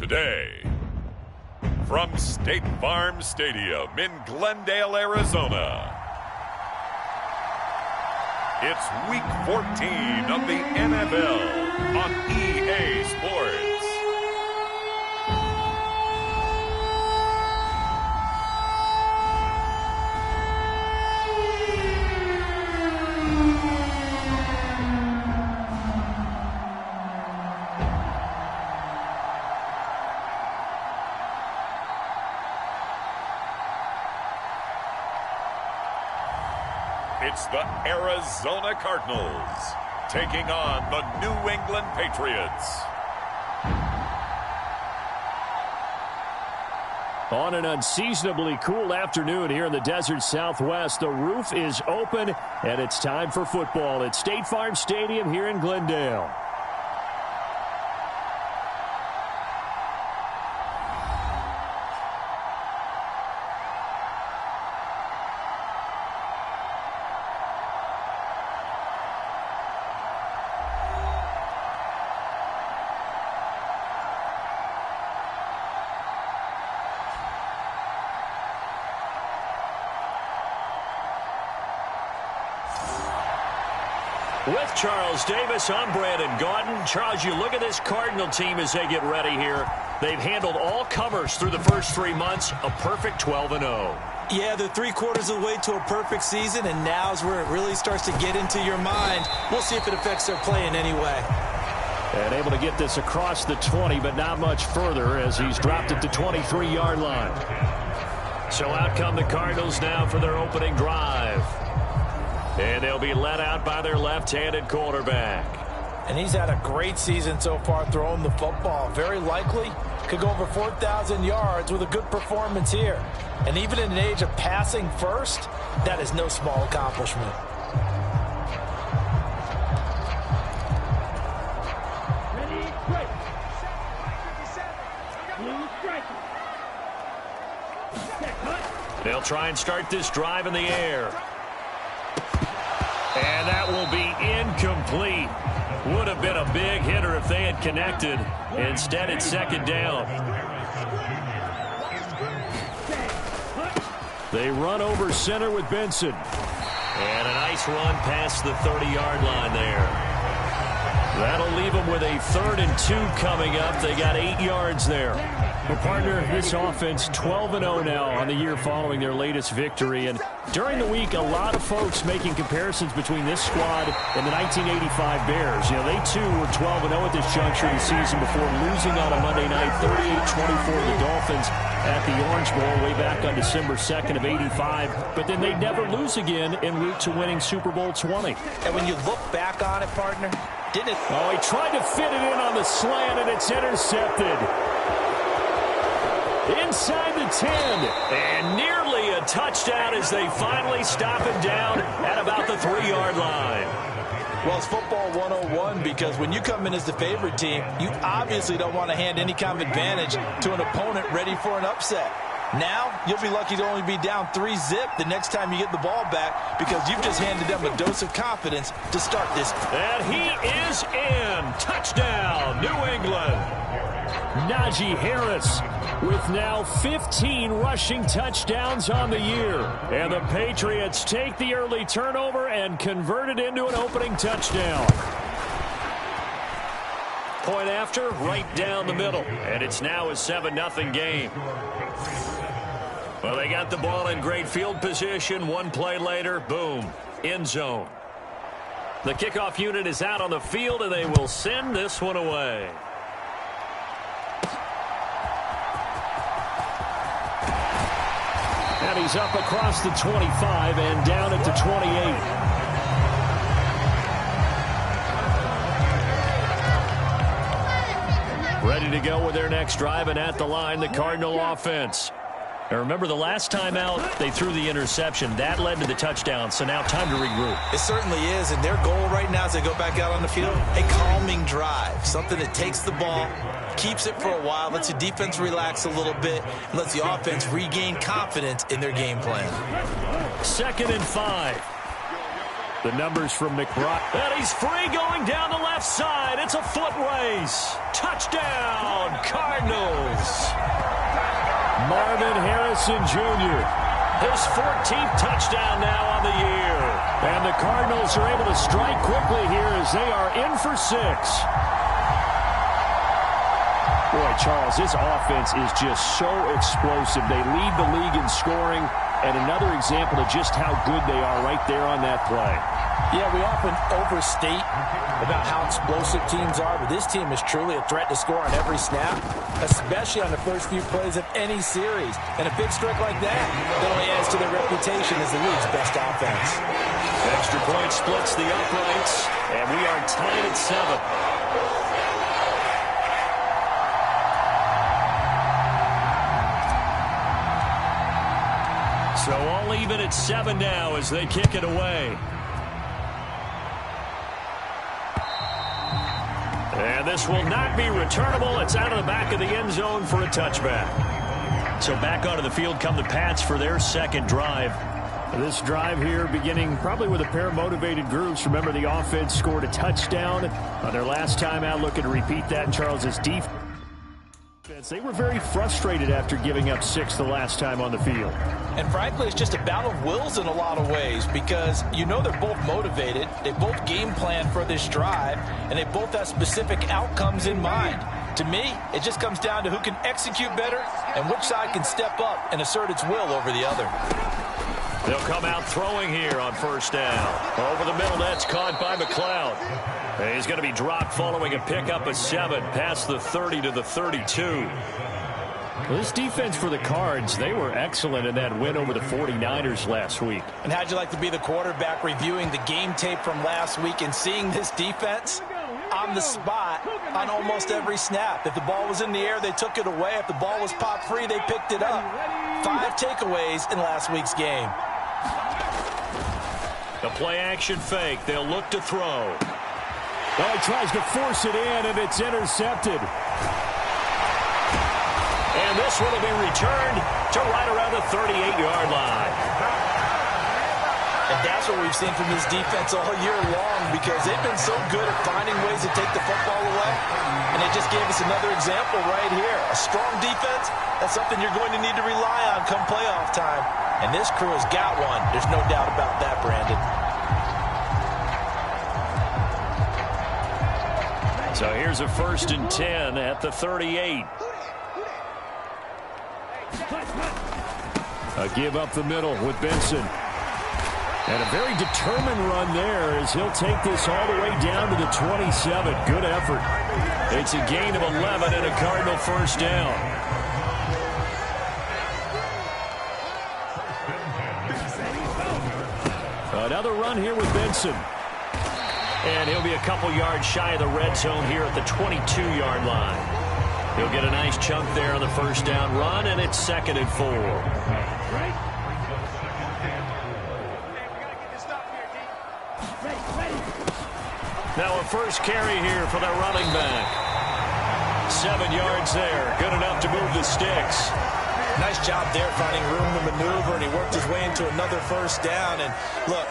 Today, from State Farm Stadium in Glendale, Arizona, it's Week 14 of the NFL on EA Sports. It's the Arizona Cardinals taking on the New England Patriots. On an unseasonably cool afternoon here in the desert Southwest, the roof is open, and it's time for football at State Farm Stadium here in Glendale. With Charles Davis, I'm Brandon Gaudin. Charles, you look at this Cardinal team as they get ready here. They've handled all covers through the first 3 months, a perfect 12-0. Yeah, they're 3/4 of the way to a perfect season, and now's where it really starts to get into your mind. We'll see if it affects their play in any way. And able to get this across the 20, but not much further as he's dropped it to 23-yard line. So out come the Cardinals now for their opening drive. And they'll be led out by their left-handed quarterback. And he's had a great season so far throwing the football. Very likely could go over 4,000 yards with a good performance here. And even in an age of passing first, that is no small accomplishment. They'll try and start this drive in the air. And that will be incomplete. Would have been a big hitter if they had connected. Instead, it's second down. They run over center with Benson. And a nice run past the 30-yard line there. That'll leave them with a 3rd and 2 coming up. They got 8 yards there. Well, partner, this offense 12-0 now on the year following their latest victory. And during the week, a lot of folks making comparisons between this squad and the 1985 Bears. You know, they too were 12-0 at this juncture of the season before losing on a Monday night 38-24 to the Dolphins at the Orange Bowl way back on December 2nd of '85. But then they'd never lose again en route to winning Super Bowl 20. And when you look back on it, partner, didn't it? Oh, he tried to fit it in on the slant, and it's intercepted. Inside the 10, and nearly a touchdown as they finally stop it down at about the 3-yard line. Well, it's football 101 because when you come in as the favorite team, you obviously don't want to hand any kind of advantage to an opponent ready for an upset. Now, you'll be lucky to only be down 3-zip the next time you get the ball back because you've just handed them a dose of confidence to start this. And he is in. Touchdown, New England. Najee Harris with now 15 rushing touchdowns on the year. And the Patriots take the early turnover and convert it into an opening touchdown. Point after, right down the middle. And it's now a 7-0 game. Well, they got the ball in great field position. One play later, boom, end zone. The kickoff unit is out on the field, and they will send this one away. And he's up across the 25 and down at the 28. Ready to go with their next drive, and at the line, the Cardinal offense. Now remember, the last time out, they threw the interception. That led to the touchdown, so now time to regroup. It certainly is, and their goal right now as they go back out on the field, a calming drive, something that takes the ball, keeps it for a while, lets the defense relax a little bit, and lets the offense regain confidence in their game plan. 2nd and 5. The numbers from McBride. And he's free going down the left. left side. It's a foot race. Touchdown, Cardinals. Marvin Harrison Jr. His 14th touchdown now on the year. And the Cardinals are able to strike quickly here as they are in for 6. Boy, Charles, this offense is just so explosive. They lead the league in scoring, and another example of just how good they are right there on that play. Yeah, we often overstate about how explosive teams are, but this team is truly a threat to score on every snap, especially on the first few plays of any series. And a big strike like that only adds to their reputation as the league's best offense. Extra point splits the uprights, and we are tied at 7. So all even at 7 now as they kick it away. And this will not be returnable. It's out of the back of the end zone for a touchback. So back onto the field come the Pats for their second drive. This drive here beginning probably with a pair of motivated groups. Remember, the offense scored a touchdown on their last time out. Looking to repeat that in Charles's defense. They were very frustrated after giving up 6 the last time on the field. And frankly, it's just a battle of wills in a lot of ways because you know they're both motivated. They both game plan for this drive, and they both have specific outcomes in mind. To me, it just comes down to who can execute better and which side can step up and assert its will over the other. They'll come out throwing here on first down. Over the middle, that's caught by McLeod. He's going to be dropped following a pickup of 7 past the 30 to the 32. Well, this defense for the Cards, they were excellent in that win over the 49ers last week. And how'd you like to be the quarterback reviewing the game tape from last week and seeing this defense on the spot on almost every snap? If the ball was in the air, they took it away. If the ball was popped free, they picked it up. 5 takeaways in last week's game. The play-action fake. They'll look to throw. Oh, he tries to force it in, and it's intercepted. And this one will be returned to right around the 38-yard line. And that's what we've seen from this defense all year long because they've been so good at finding ways to take the football away. And they just gave us another example right here. A strong defense, that's something you're going to need to rely on come playoff time. And this crew has got one. There's no doubt about that, Brandon. So here's a 1st and 10 at the 38. A give up the middle with Benson. And a very determined run there as he'll take this all the way down to the 27. Good effort. It's a gain of 11 and a Cardinal first down. Another run here with Benson. And he'll be a couple yards shy of the red zone here at the 22-yard line. He'll get a nice chunk there on the first down run, and it's 2nd and 4. Now a first carry here for the running back. 7 yards there. Good enough to move the sticks. Nice job there finding room to maneuver, and he worked his way into another first down. And look,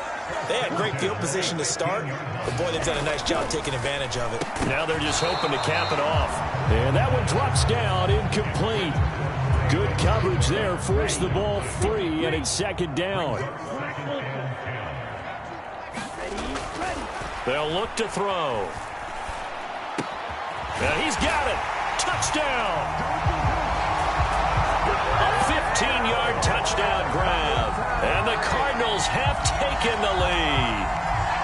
they had great field position to start, but boy, they've done a nice job taking advantage of it. Now they're just hoping to cap it off. And that one drops down, incomplete. Good coverage there, forced the ball free, and it's 2nd down. They'll look to throw. And he's got it. Touchdown. A 15-yard touchdown grab. And the Cardinals have taken the lead.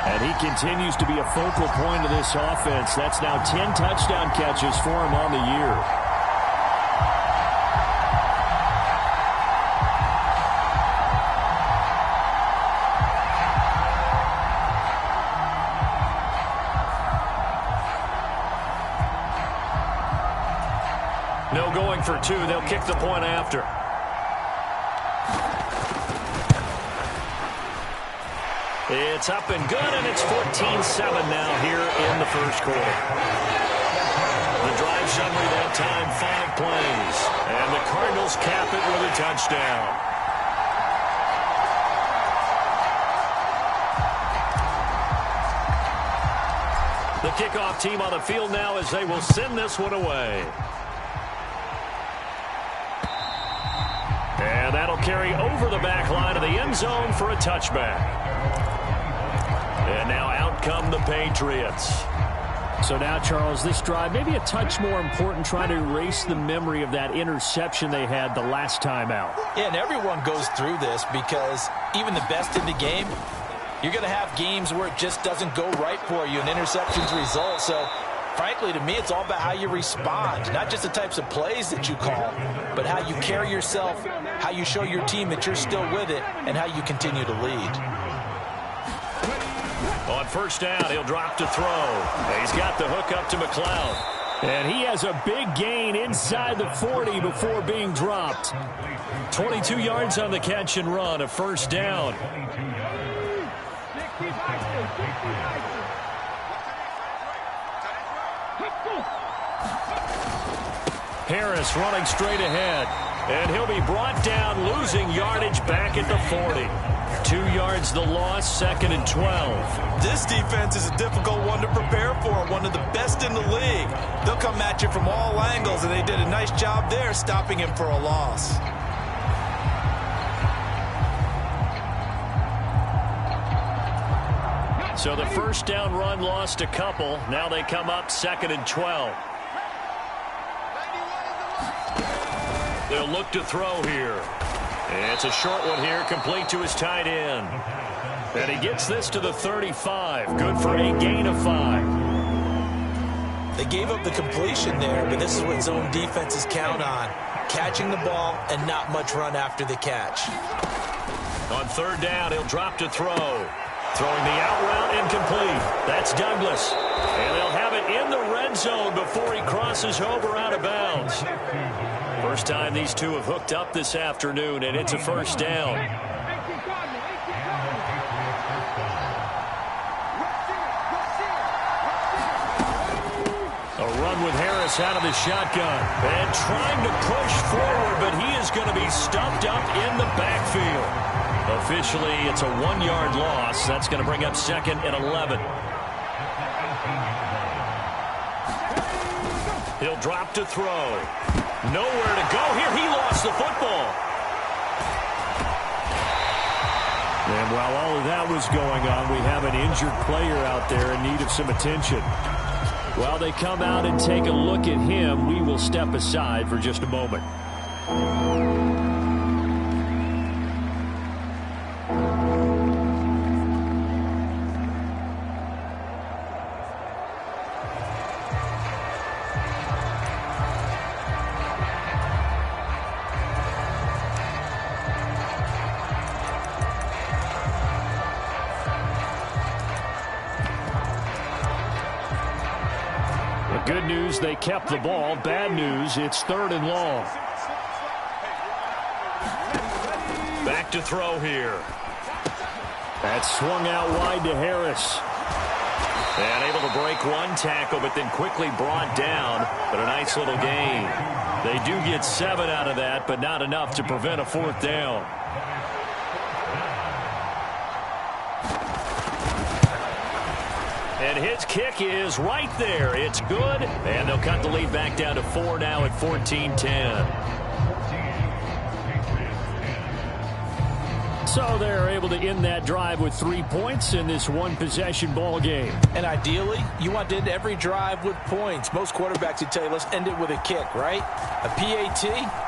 And he continues to be a focal point of this offense. That's now 10 touchdown catches for him on the year. No going for 2. They'll kick the point after. It's up and good, and it's 14-7 now here in the first quarter. The drive summary that time, 5 plays. And the Cardinals cap it with a touchdown. The kickoff team on the field now as they will send this one away. And that'll carry over the back line of the end zone for a touchback. And now out come the Patriots. So now, Charles, this drive maybe a touch more important, trying to erase the memory of that interception they had the last time out. Yeah, and everyone goes through this because even the best in the game, you're going to have games where it just doesn't go right for you and interceptions result. So, frankly, to me, it's all about how you respond, not just the types of plays that you call, but how you carry yourself, how you show your team that you're still with it, and how you continue to lead. On first down, he'll drop to throw. He's got the hook up to McLeod. And he has a big gain inside the 40 before being dropped. 22 yards on the catch and run, a first down. Harris running straight ahead. And he'll be brought down, losing yardage back at the 40. 2 yards the loss, 2nd and 12. This defense is a difficult one to prepare for, one of the best in the league. They'll come at you from all angles, and they did a nice job there stopping him for a loss. So the first down run lost a couple. Now they come up 2nd and 12. They'll look to throw here. It's a short one here, complete to his tight end. And he gets this to the 35. Good for a gain of 5. They gave up the completion there, but this is what zone defenses count on. Catching the ball and not much run after the catch. On third down, he'll drop to throw. Throwing the out route incomplete. That's Douglas. And they'll have it in the red zone before he crosses over out of bounds. First time these two have hooked up this afternoon, and it's a first down. A run with Harris out of the shotgun. And trying to push forward, but he is going to be stumped up in the backfield. Officially, it's a 1-yard loss. That's going to bring up 2nd and 11. He'll drop to throw. Nowhere to go here. He lost the football. And while all of that was going on, we have an injured player out there in need of some attention. While they come out and take a look at him, we will step aside for just a moment. Good news, they kept the ball. Bad news, it's 3rd and long. Back to throw here. That's swung out wide to Harris. And able to break one tackle, but then quickly brought down. But a nice little gain. They do get 7 out of that, but not enough to prevent a 4th down. And his kick is right there. It's good. And they'll cut the lead back down to 4 now at 14-10. So they're able to end that drive with 3 points in this one-possession ball game. And ideally, you want to end every drive with points. Most quarterbacks would tell you, let's end it with a kick, right? A PAT,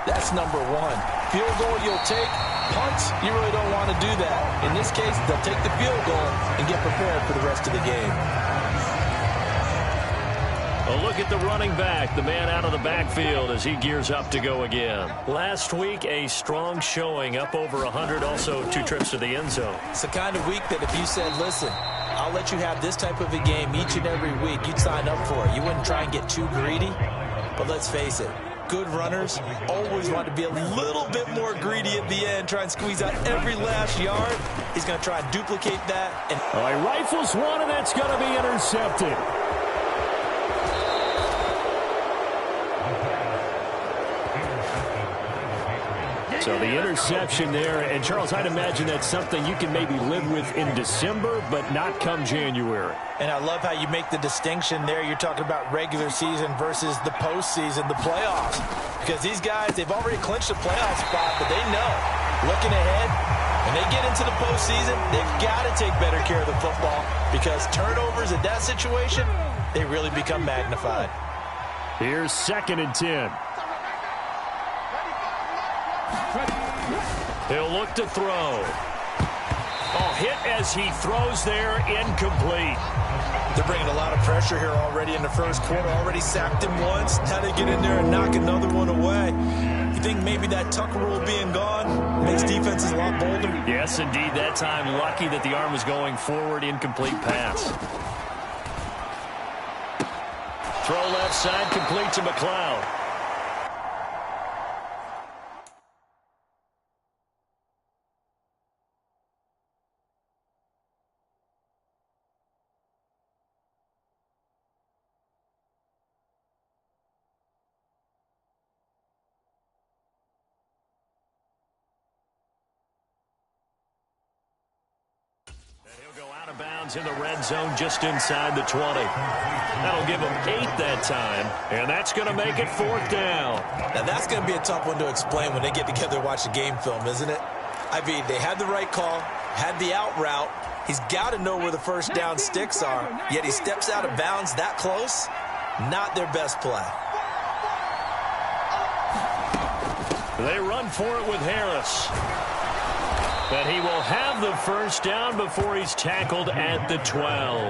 that's number 1. Field goal you'll take. Punts, you really don't want to do that. In this case, they'll take the field goal and get prepared for the rest of the game. A look at the running back, the man out of the backfield as he gears up to go again. Last week, a strong showing, up over 100, also 2 trips to the end zone. It's the kind of week that if you said, listen, I'll let you have this type of a game each and every week, you'd sign up for it. You wouldn't try and get too greedy, but let's face it, good runners always want to be a little bit more greedy at the end, try and squeeze out every last yard. He's going to try and duplicate that. And he rifles one, and that's going to be intercepted. So the interception there, and Charles, I'd imagine that's something you can maybe live with in December, but not come January. And I love how you make the distinction there. You're talking about regular season versus the postseason, the playoffs. Because these guys, they've already clinched a playoff spot, but they know, looking ahead, when they get into the postseason, they've got to take better care of the football because turnovers in that situation, they really become magnified. Here's 2nd and 10. He'll look to throw. Oh, hit as he throws there, incomplete. They're bringing a lot of pressure here already in the first quarter. Already sacked him once. Now they get in there and knock another one away. You think maybe that Tucker rule being gone makes defenses a lot bolder? Yes, indeed. That time, lucky that the arm was going forward. Incomplete pass. Throw left side, complete to McLeod. In the red zone just inside the 20. That'll give them 8 that time, and that's going to make it 4th down. Now that's going to be a tough one to explain when they get together and watch the game film, isn't it? I mean, they had the right call, had the out route. He's got to know where the first down sticks are, yet he steps out of bounds that close. Not their best play. They run for it with Harris. But he will have the first down before he's tackled at the 12.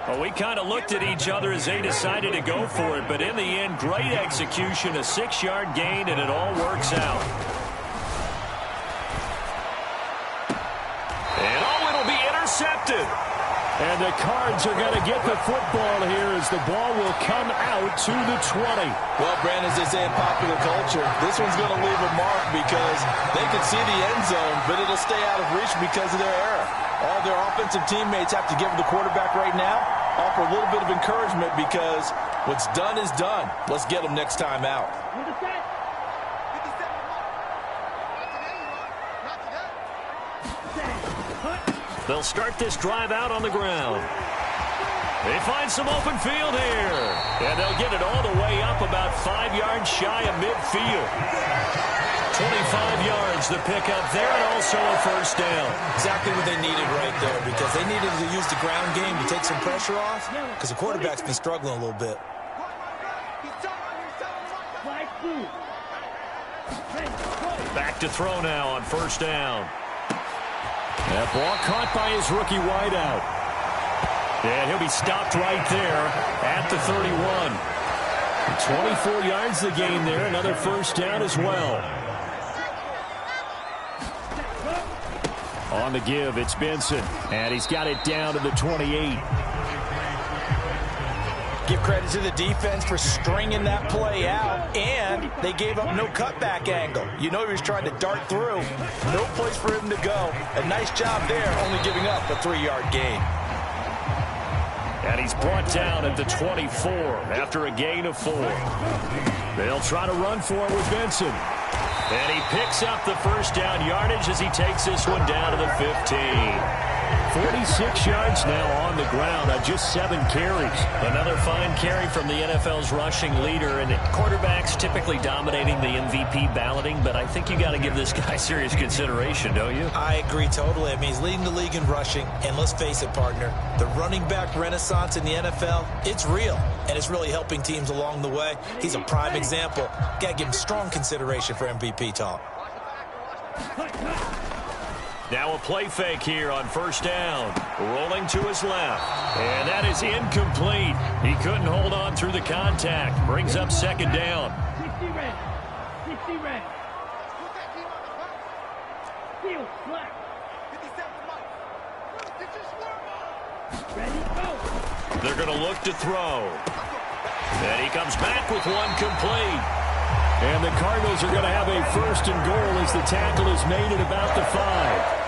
Well, we kind of looked at each other as they decided to go for it, but in the end, great execution, a 6-yard gain, and it all works out. And oh, it'll be intercepted. And the Cards are going to get the football here as the ball will come out to the 20. Well, Brandon, as they say in popular culture, this one's going to leave a mark because they can see the end zone, but it'll stay out of reach because of their error. All their offensive teammates have to give the quarterback right now, offer a little bit of encouragement because what's done is done. Let's get them next time out. They'll start this drive out on the ground. They find some open field here. And they'll get it all the way up about 5 yards shy of midfield. 25 yards the pickup there, and also a first down. Exactly what they needed right there because they needed to use the ground game to take some pressure off because the quarterback's been struggling a little bit. Back to throw now on first down. That ball caught by his rookie wideout. And he'll be stopped right there at the 31. 24 yards the gain there. Another first down as well. On the give, it's Benson. And he's got it down to the 28. Give credit to the defense for stringing that play out, and they gave up no cutback angle. You know he was trying to dart through. No place for him to go. A nice job there, only giving up a 3-yard gain. And he's brought down at the 24 after a gain of 4. They'll try to run for it with Benson. And he picks up the first down yardage as he takes this one down to the 15. 46 yards now on the ground on just 7 carries. Another fine carry from the NFL's rushing leader, and quarterbacks typically dominating the MVP balloting, but I think you got to give this guy serious consideration, don't you? I agree totally. I mean, he's leading the league in rushing, and let's face it, partner, the running back renaissance in the NFL, it's real, and it's really helping teams along the way. He's a prime example. Got to give him strong consideration for MVP talk. Now a play fake here on first down. Rolling to his left. And that is incomplete. He couldn't hold on through the contact. Brings up second down. 60 red. 60 red. Field flat. 57 ready, go. They're going to look to throw. And he comes back with one complete. And the Cardinals are going to have a first and goal as the tackle is made at about the 5.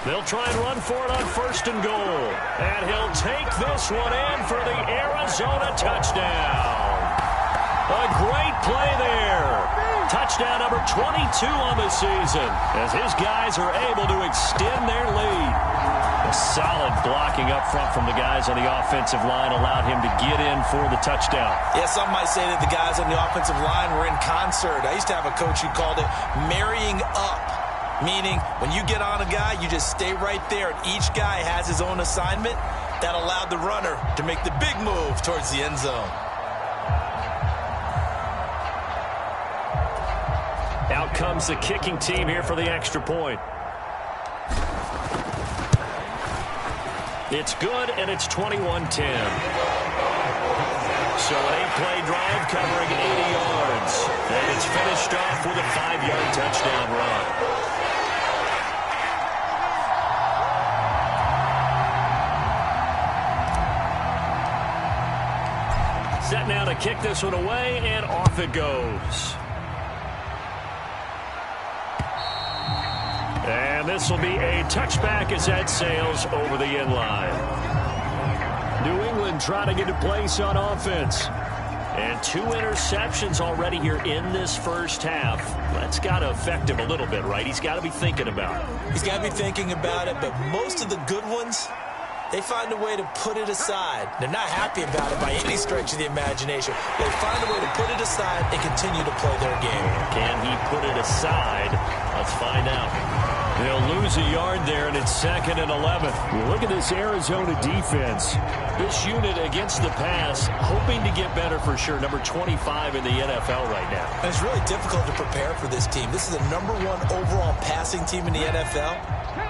They'll try and run for it on 1st and goal. And he'll take this one in for the Arizona touchdown. A great play there. Touchdown number 22 on the season as his guys are able to extend their lead. A solid blocking up front from the guys on the offensive line allowed him to get in for the touchdown. Yeah, some might say that the guys on the offensive line were in concert. I used to have a coach who called it marrying up, meaning when you get on a guy, you just stay right there, and each guy has his own assignment. That allowed the runner to make the big move towards the end zone. Out comes the kicking team here for the extra point. It's good, and it's 21-10. So an 8-play drive covering 80 yards. And it's finished off with a 5-yard touchdown run. Set now to kick this one away, and off it goes. And this will be a touchback as that sails over the end line. New England trying to get a place on offense. And 2 interceptions already here in this first half. That's got to affect him a little bit, right? He's got to be thinking about it. He's got to be thinking about it, but most of the good ones, they find a way to put it aside. They're not happy about it by any stretch of the imagination. They find a way to put it aside and continue to play their game. Can he put it aside? Let's find out. They'll lose a yard there, and it's 2nd and 11. Look at this Arizona defense. This unit against the pass, hoping to get better for sure. Number 25 in the NFL right now. And it's really difficult to prepare for this team. This is the #1 overall passing team in the NFL,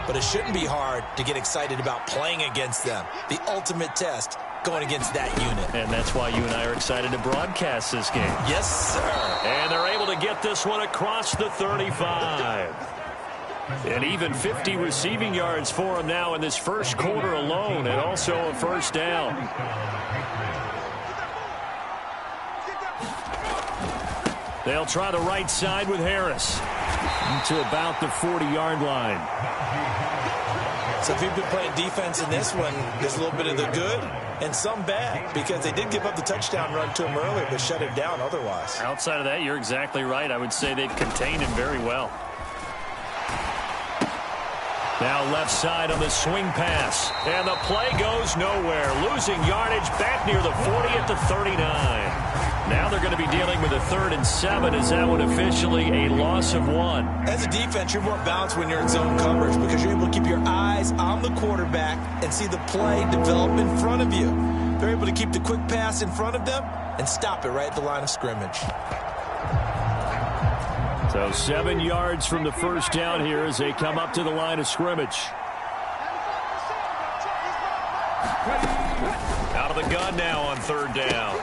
but it shouldn't be hard to get excited about playing against them. The ultimate test going against that unit. And that's why you and I are excited to broadcast this game. Yes, sir. And they're able to get this one across the 35. And even 50 receiving yards for him now in this first quarter alone, and also a first down. They'll try the right side with Harris to about the 40-yard line. So if you've been playing defense in this one, there's a little bit of the good and some bad, because they did give up the touchdown run to him earlier, but shut him down otherwise. Outside of that, you're exactly right. I would say they've contained him very well. Now left side on the swing pass. And the play goes nowhere. Losing yardage back near the 40 at the 39. Now they're going to be dealing with a 3rd and 7. Is that one officially a loss of 1? As a defense, you're more balanced when you're in zone coverage because you're able to keep your eyes on the quarterback and see the play develop in front of you. They're able to keep the quick pass in front of them and stop it right at the line of scrimmage. So 7 yards from the first down here as they come up to the line of scrimmage. Out of the gun now on 3rd down.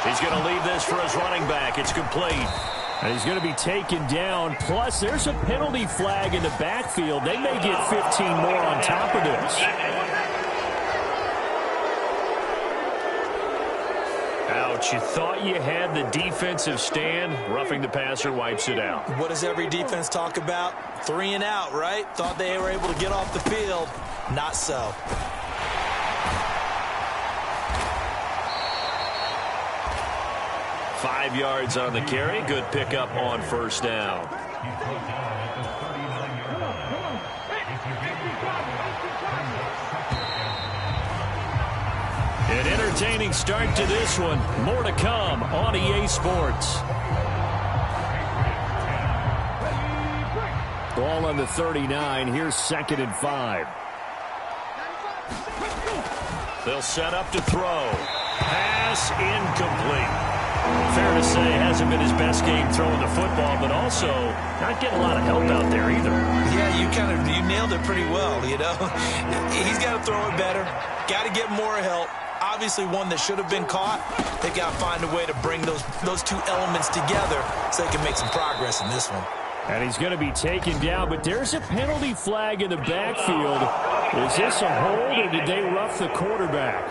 He's going to leave this for his running back. It's complete. And he's going to be taken down. Plus, there's a penalty flag in the backfield. They may get 15 more on top of this. Ouch, you thought you had the defensive stand. Roughing the passer wipes it out. What does every defense talk about? 3 and out, right? Thought they were able to get off the field. Not so. Five yards on the carry. Good pickup on first down. An entertaining start to this one. More to come on EA Sports. Ball on the 39. Here's 2nd and 5. They'll set up to throw. Pass incomplete. Fair to say, hasn't been his best game throwing the football, but also not getting a lot of help out there either. Yeah, you nailed it pretty well, you know. He's got to throw it better. Got to get more help. Obviously one that should have been caught. They got to find a way to bring those two elements together so they can make some progress in this one. And he's going to be taken down, but there's a penalty flag in the backfield. Is this a hold, or did they rough the quarterback?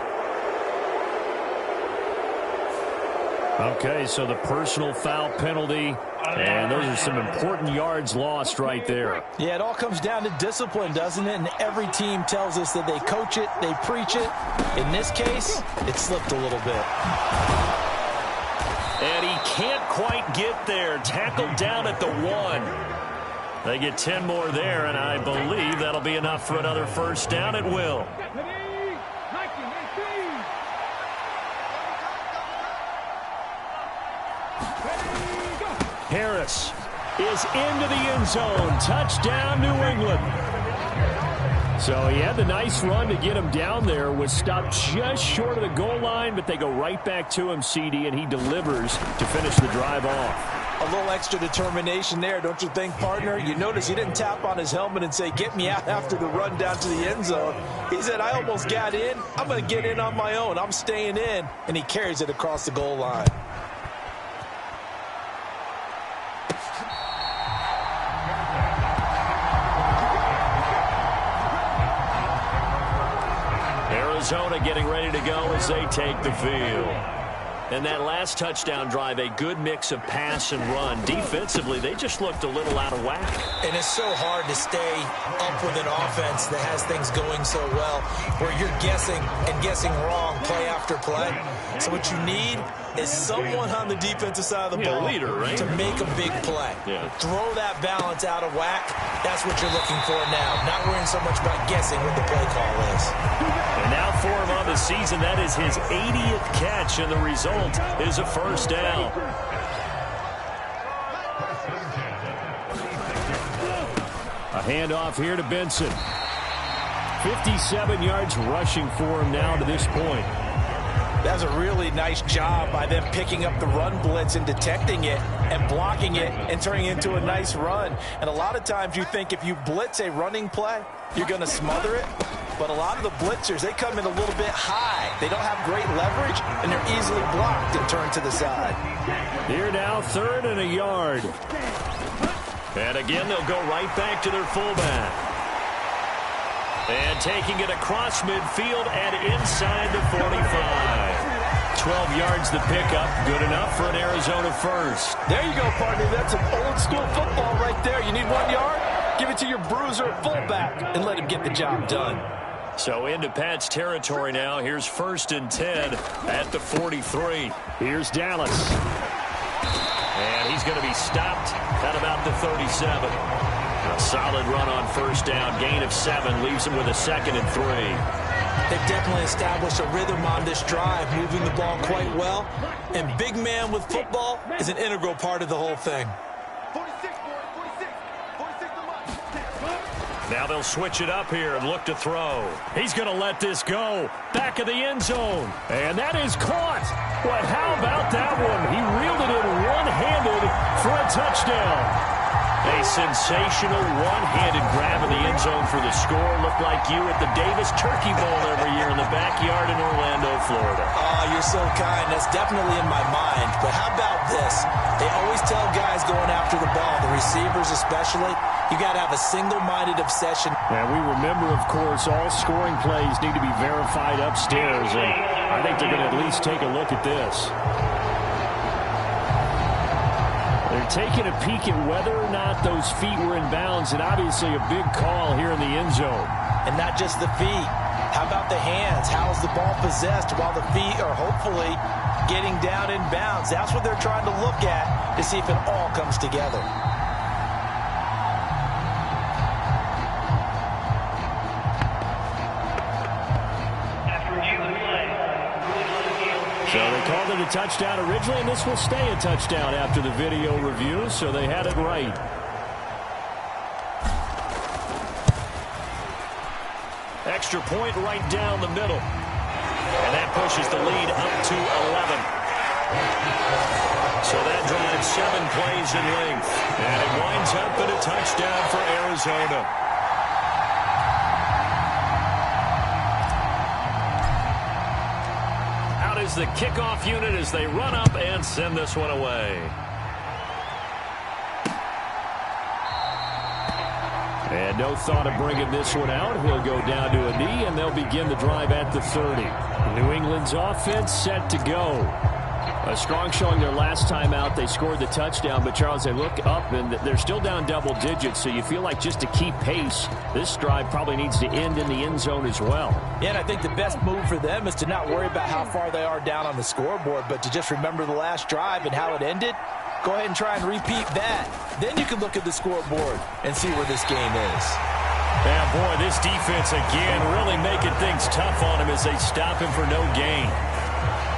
Okay, so the personal foul penalty And those are some important yards lost right there. Yeah, it all comes down to discipline, doesn't it? And every team tells us that they coach it, they preach it. In this case, it slipped a little bit. And he can't quite get there. Tackled down at the 1. They get 10 more there, and I believe that'll be enough for another first down. It will. Harris is into the end zone. Touchdown, New England. So he had the nice run to get him down there. Was stopped just short of the goal line, but they go right back to him, CD, and he delivers to finish the drive off. A little extra determination there, don't you think, partner? You notice he didn't tap on his helmet and say, get me out after the run down to the end zone. He said, I almost got in. I'm going to get in on my own. I'm staying in. And he carries it across the goal line. Arizona getting ready to go as they take the field. And that last touchdown drive, a good mix of pass and run. Defensively, they just looked a little out of whack. And it's so hard to stay up with an offense that has things going so well, where you're guessing and guessing wrong play after play. So what you need is someone on the defensive side of the ball leader, right? to make a big play. Yeah. Throw that balance out of whack. That's what you're looking for now. Not worrying so much about guessing what the play call is. And now for him on the season, that is his 80th catch, and the result is a first down. A handoff here to Benson. 57 yards rushing for him now to this point. That's a really nice job by them picking up the run blitz and detecting it and blocking it and turning it into a nice run. And a lot of times you think if you blitz a running play, you're going to smother it. But a lot of the blitzers, they come in a little bit high. They don't have great leverage, and they're easily blocked and turned to the side. Here now, 3rd and a yard. And again, they'll go right back to their fullback. And taking it across midfield and inside the 45. 12 yards the pickup. Good enough for an Arizona first. There you go, partner. That's some old school football right there. You need 1 yard? Give it to your bruiser fullback and let him get the job done. So into Pat's territory now. Here's 1st and 10 at the 43. Here's Dallas. And he's going to be stopped at about the 37. A solid run on first down. Gain of 7 leaves him with a 2nd and 3. They've definitely established a rhythm on this drive, moving the ball quite well. And big man with football is an integral part of the whole thing. Now they'll switch it up here and look to throw. He's going to let this go. Back of the end zone. And that is caught. But how about that one? He reeled it in one-handed for a touchdown. A sensational one-handed grab in the end zone for the score. Looked like you at the Davis Turkey Bowl every year in the backyard in Orlando, Florida. Oh, you're so kind. That's definitely in my mind. But how about this? They always tell guys going after the ball, the receivers especially, you got to have a single-minded obsession. And we remember, of course, all scoring plays need to be verified upstairs. And I think they're going to at least take a look at this. They're taking a peek at whether or not those feet were in bounds, and obviously a big call here in the end zone. And not just the feet. How about the hands? How is the ball possessed while the feet are hopefully getting down in bounds? That's what they're trying to look at to see if it all comes together. So they called it a touchdown originally, and this will stay a touchdown after the video review, so they had it right. Extra point right down the middle. And that pushes the lead up to 11. So that drives 7 plays in length. And it winds up in a touchdown for Arizona. Is the kickoff unit as they run up and send this one away. And no thought of bringing this one out. He'll go down to a knee, and they'll begin the drive at the 30. New England's offense set to go. A strong showing their last time out. They scored the touchdown, but Charles, they look up and they're still down double digits, so you feel like just to keep pace, this drive probably needs to end in the end zone as well. Yeah, and I think the best move for them is to not worry about how far they are down on the scoreboard, but to just remember the last drive and how it ended. Go ahead and try and repeat that. Then you can look at the scoreboard and see where this game is. Yeah, boy, this defense again really making things tough on him as they stop him for no gain.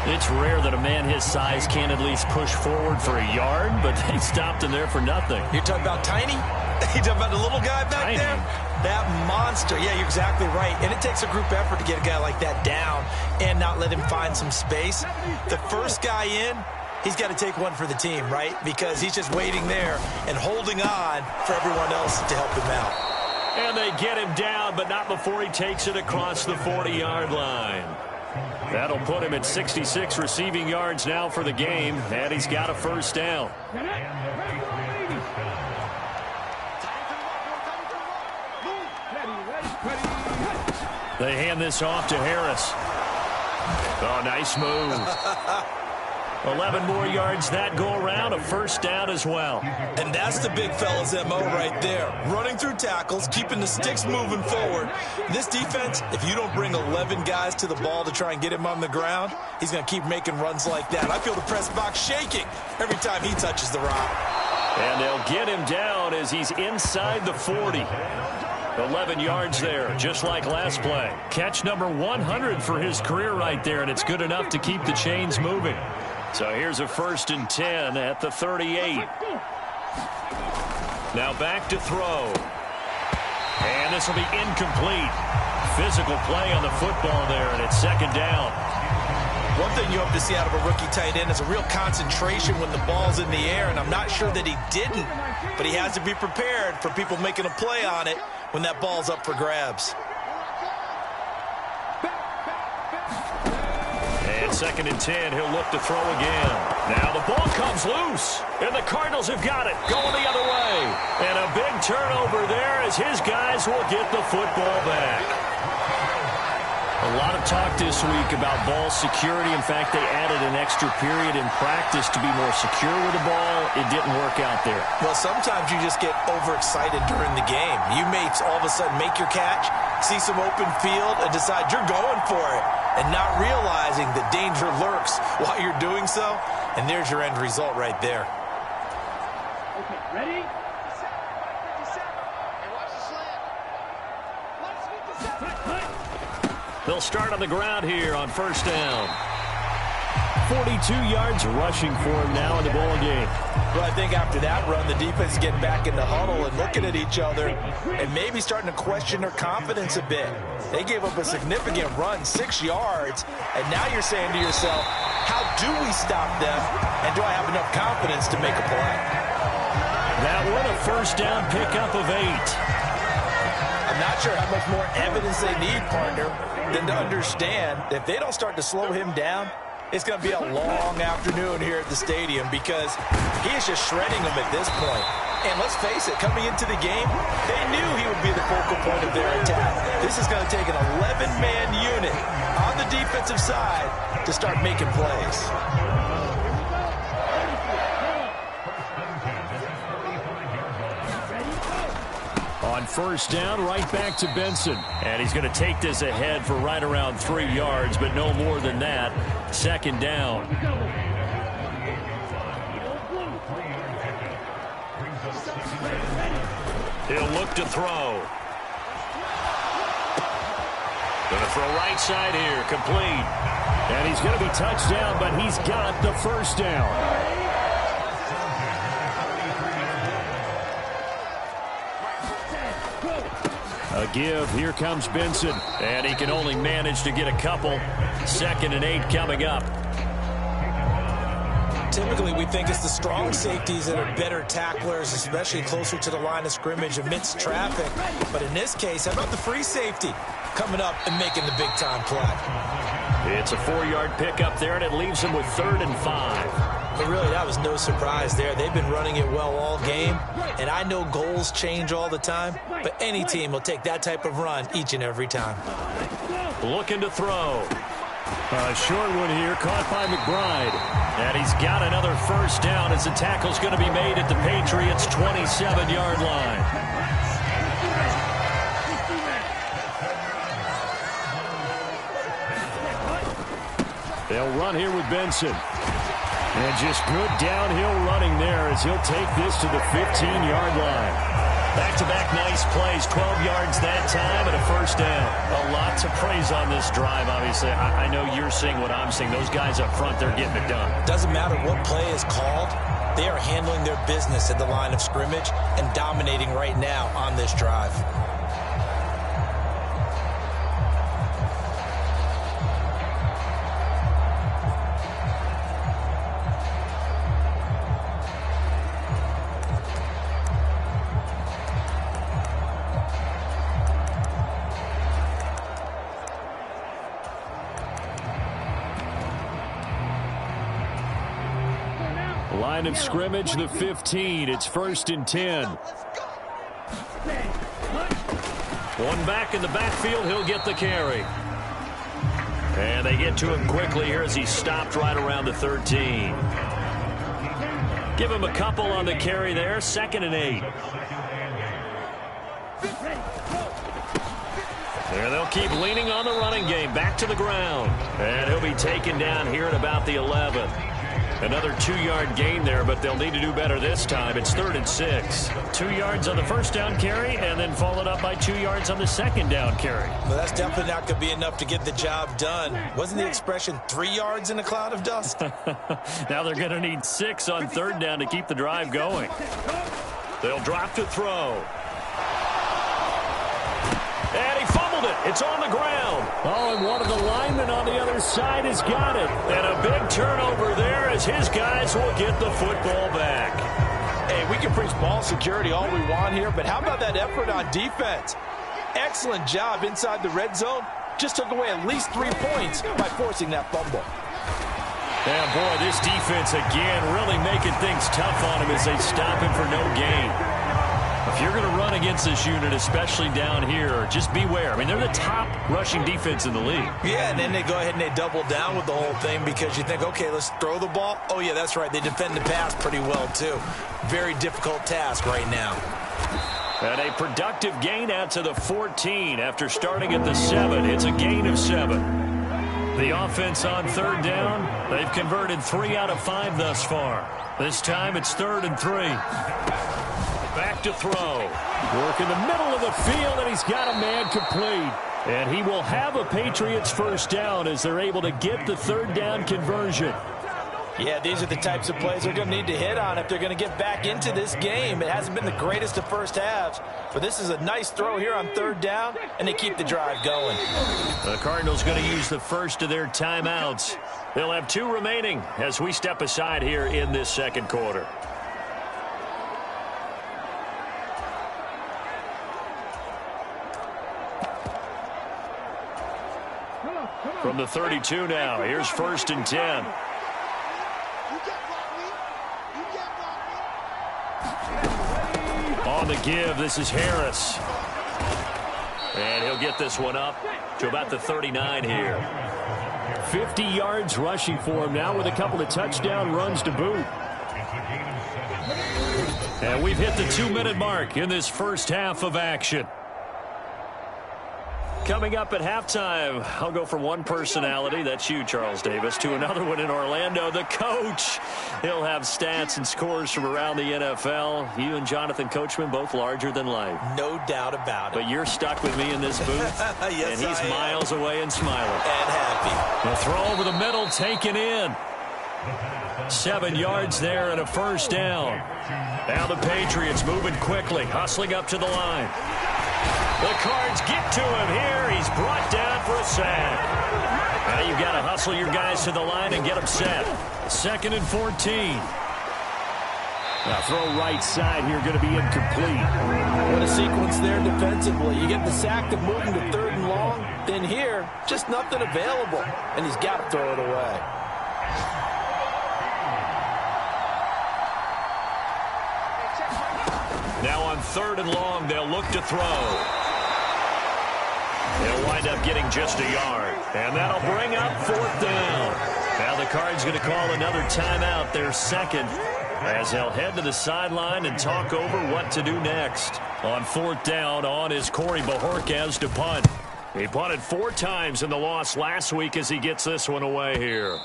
It's rare that a man his size can at least push forward for a yard, but they stopped him there for nothing. You're talking about Tiny? You're talking about the little guy back there? That monster. Yeah, you're exactly right. And it takes a group effort to get a guy like that down and not let him find some space. The first guy in, he's got to take one for the team, right? Because he's just waiting there and holding on for everyone else to help him out. And they get him down, but not before he takes it across the 40-yard line. That'll put him at 66 receiving yards now for the game, and he's got a first down. They hand this off to Harris. Oh, nice move. 11 more yards that go around, a first down as well. And that's the big fella's MO right there. Running through tackles, keeping the sticks moving forward. This defense, if you don't bring 11 guys to the ball to try and get him on the ground, he's going to keep making runs like that. I feel the press box shaking every time he touches the rock. And they'll get him down as he's inside the 40. 11 yards there, just like last play. Catch number 100 for his career right there, and it's good enough to keep the chains moving. So here's a 1st and 10 at the 38. Now back to throw. And this will be incomplete. Physical play on the football there, and it's 2nd down. One thing you hope to see out of a rookie tight end is a real concentration when the ball's in the air, and I'm not sure that he didn't, but he has to be prepared for people making a play on it when that ball's up for grabs. And 2nd and 10, he'll look to throw again. Now the ball comes loose, and the Cardinals have got it, going the other way. And a big turnover there as his guys will get the football back. A lot of talk this week about ball security. In fact, they added an extra period in practice to be more secure with the ball. It didn't work out there. Well, sometimes you just get overexcited during the game. You may all of a sudden make your catch, see some open field, and decide you're going for it, and not realizing the danger lurks while you're doing so. And there's your end result right there. Okay, ready? They'll start on the ground here on 1st down. 42 yards rushing for him now in the ball game. Well, I think after that run, the defense is getting back in the huddle and looking at each other and maybe starting to question their confidence a bit. They gave up a significant run, 6 yards, and now you're saying to yourself, how do we stop them, and do I have enough confidence to make a play? That one a 1st down pickup of 8. I'm not sure how much more evidence they need, partner, than to understand that if they don't start to slow him down, it's going to be a long afternoon here at the stadium because he is just shredding them at this point. And let's face it, coming into the game, they knew he would be the focal point of their attack. This is going to take an 11-man unit on the defensive side to start making plays. On 1st down, right back to Benson. And he's going to take this ahead for right around 3 yards, but no more than that. 2nd down. He'll look to throw. Going to throw right side here, complete. And he's going to be touched down, but he's got the 1st down. A give. Here comes Benson. And he can only manage to get a couple. 2nd and 8 coming up. Typically, we think it's the strong safeties that are better tacklers, especially closer to the line of scrimmage amidst traffic. But in this case, how about the free safety coming up and making the big-time play? It's a 4-yard pickup there, and it leaves him with 3rd and 5. But really, that was no surprise there. They've been running it well all game, and I know goals change all the time, but any team will take that type of run each and every time. Looking to throw. A short one here, caught by McBride. And he's got another first down as the tackle's going to be made at the Patriots' 27-yard line. They'll run here with Benson. And just good downhill running there as he'll take this to the 15-yard line. Back-to-back nice plays, 12 yards that time and a first down. A lot to praise on this drive, obviously. I know you're seeing what I'm seeing. Those guys up front, they're getting it done. Doesn't matter what play is called. They are handling their business at the line of scrimmage and dominating right now on this drive. Line of scrimmage, the 15. It's 1st and 10. One back in the backfield. He'll get the carry. And they get to him quickly here as he stopped right around the 13. Give him a couple on the carry there. 2nd and 8. There they'll keep leaning on the running game. Back to the ground. And he'll be taken down here at about the 11. Another 2-yard gain there, but they'll need to do better this time. It's 3rd and 6. 2 yards on the first down carry, and then followed up by 2 yards on the second down carry. Well, that's definitely not going to be enough to get the job done. Wasn't the expression 3 yards in a cloud of dust? Now they're going to need 6 on 3rd down to keep the drive going. They'll drop to throw. And he fumbled it. It's on the ground. Oh, and one of the linemen on the other side has got it. And a big turnover there as his guys will get the football back. Hey, we can preach ball security all we want here, but how about that effort on defense? Excellent job inside the red zone. Just took away at least 3 points by forcing that fumble. And boy, this defense again really making things tough on him as they stop him for no gain. If you're going to run against this unit, especially down here, just beware. I mean, they're the top rushing defense in the league. Yeah, and then they go ahead and they double down with the whole thing because you think, okay, let's throw the ball. Oh, yeah, that's right. They defend the pass pretty well, too. Very difficult task right now. And a productive gain out to the 14 after starting at the 7. It's a gain of 7. The offense on 3rd down, they've converted 3 out of 5 thus far. This time it's 3rd and 3. Back to throw. Work in the middle of the field, and he's got a man complete. And he will have a Patriots first down as they're able to get the 3rd down conversion. Yeah, these are the types of plays they're going to need to hit on if they're going to get back into this game. It hasn't been the greatest of first halves, but this is a nice throw here on 3rd down, and they keep the drive going. The Cardinals going to use the first of their timeouts. They'll have 2 remaining as we step aside here in this 2nd quarter. From the 32 now, here's 1st and 10. On the give, this is Harris. And he'll get this one up to about the 39 here. 50 yards rushing for him now with a couple of touchdown runs to boot. And we've hit the 2-minute mark in this first half of action. Coming up at halftime, I'll go from one personality, that's you, Charles Davis, to another one in Orlando, the coach. He'll have stats and scores from around the NFL. You and Jonathan Coachman, both larger than life. No doubt about it. But you're stuck with me in this booth. Yes, and he's miles away and smiling. And happy. The throw over the middle, taken in. 7 yards there and a first down. Now the Patriots moving quickly, hustling up to the line. The Cards get to him here. He's brought down for a sack. Now you've got to hustle your guys to the line and get them set. 2nd and 14. Now throw right side here, going to be incomplete. What a sequence there defensively. You get the sack to move him to 3rd and long. Then here, just nothing available. And he's got to throw it away. Now on 3rd and long, they'll look to throw. They'll wind up getting just a yard. And that'll bring up 4th down. Now the Cards going to call another timeout, their second, as they'll head to the sideline and talk over what to do next. On 4th down, on is Corey Bajorquez to punt. He punted 4 times in the loss last week as he gets this one away here.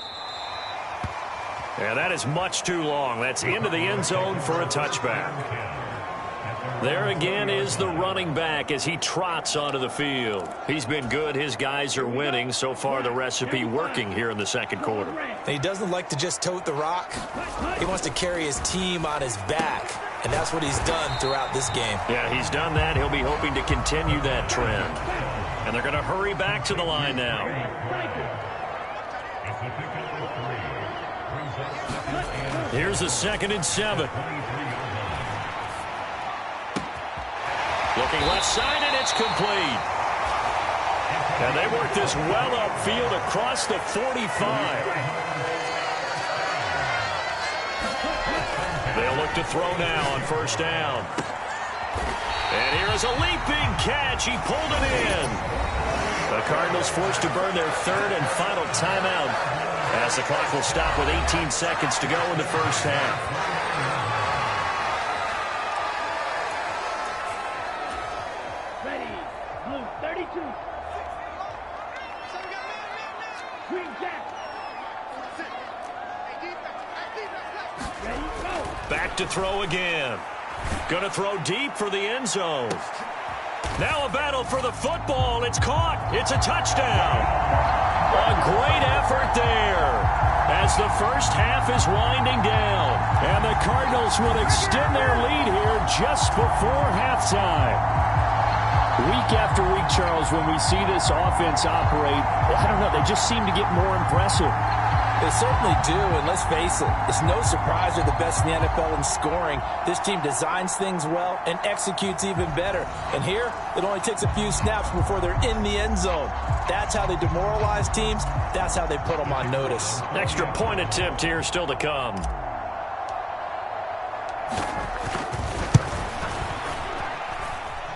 And that is much too long. That's into the end zone for a touchback. There again is the running back as he trots onto the field. He's been good. His guys are winning. So far, the recipe working here in the second quarter. He doesn't like to just tote the rock. He wants to carry his team on his back, and that's what he's done throughout this game. Yeah, he's done that. He'll be hoping to continue that trend. And they're going to hurry back to the line now. Here's a 2nd and 7. Looking left side, and it's complete. And they work this well upfield across the 45. They'll look to throw now on 1st down. And here is a leaping catch. He pulled it in. The Cardinals forced to burn their 3rd and final timeout as the clock will stop with 18 seconds to go in the first half. Ready, blue 32. Green Jack. Ready, go. Back to throw again. Going to throw deep for the end zone. Now a battle for the football. It's caught. It's a touchdown. A great effort there as the first half is winding down. And the Cardinals will extend their lead here just before halftime. Week after week, Charles, when we see this offense operate, I don't know, they just seem to get more impressive. They certainly do, and let's face it, it's no surprise they're the best in the NFL in scoring. This team designs things well and executes even better. And here, it only takes a few snaps before they're in the end zone. That's how they demoralize teams. That's how they put them on notice. Extra point attempt here still to come.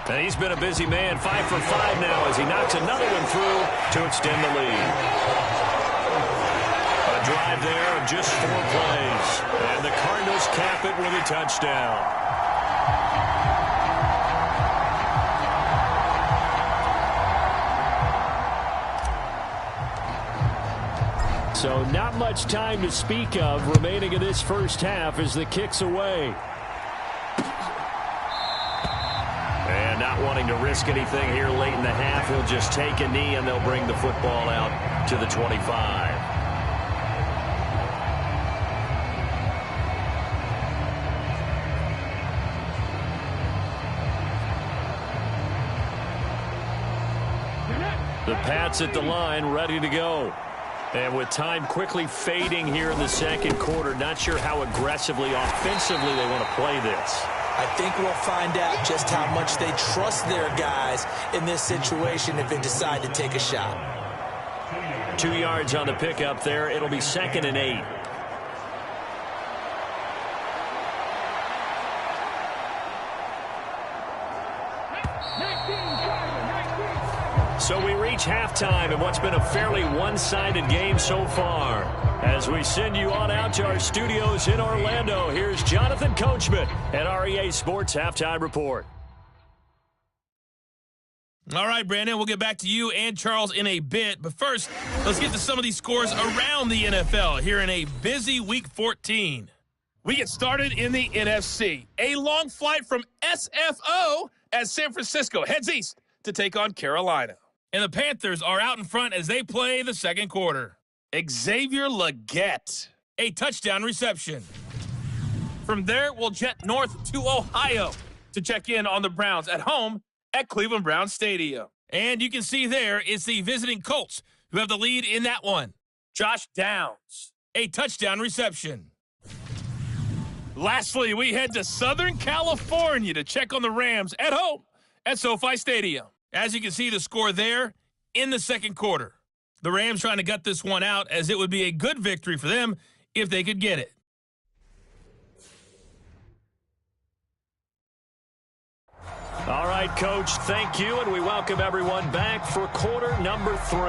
And he's been a busy man, 5 for 5 now as he knocks another one through to extend the lead. A drive there of just 4 plays. And the Cardinals cap it with a touchdown. So not much time to speak of remaining in this first half as the kick's away. And not wanting to risk anything here late in the half, he'll just take a knee and they'll bring the football out to the 25. The Pats at the line, ready to go. And with time quickly fading here in the second quarter, not sure how aggressively, offensively they want to play this. I think we'll find out just how much they trust their guys in this situation if they decide to take a shot. 2 yards on the pickup there. It'll be 2nd and 8. So we reach halftime in what's been a fairly one-sided game so far. As we send you on out to our studios in Orlando, here's Jonathan Coachman at REA Sports Halftime Report. All right, Brandon, we'll get back to you and Charles in a bit. But first, let's get to some of these scores around the NFL here in a busy Week 14. We get started in the NFC. A long flight from SFO as San Francisco heads east to take on Carolina. And the Panthers are out in front as they play the second quarter. Xavier Legette, a touchdown reception. From there, we'll jet north to Ohio to check in on the Browns at home at Cleveland Browns Stadium. And you can see there it's the visiting Colts who have the lead in that one. Josh Downs, a touchdown reception. Lastly, we head to Southern California to check on the Rams at home at SoFi Stadium. As you can see, the score there in the second quarter. The Rams trying to gut this one out as it would be a good victory for them if they could get it. All right, right, Coach. Thank you, and we welcome everyone back for quarter number 3.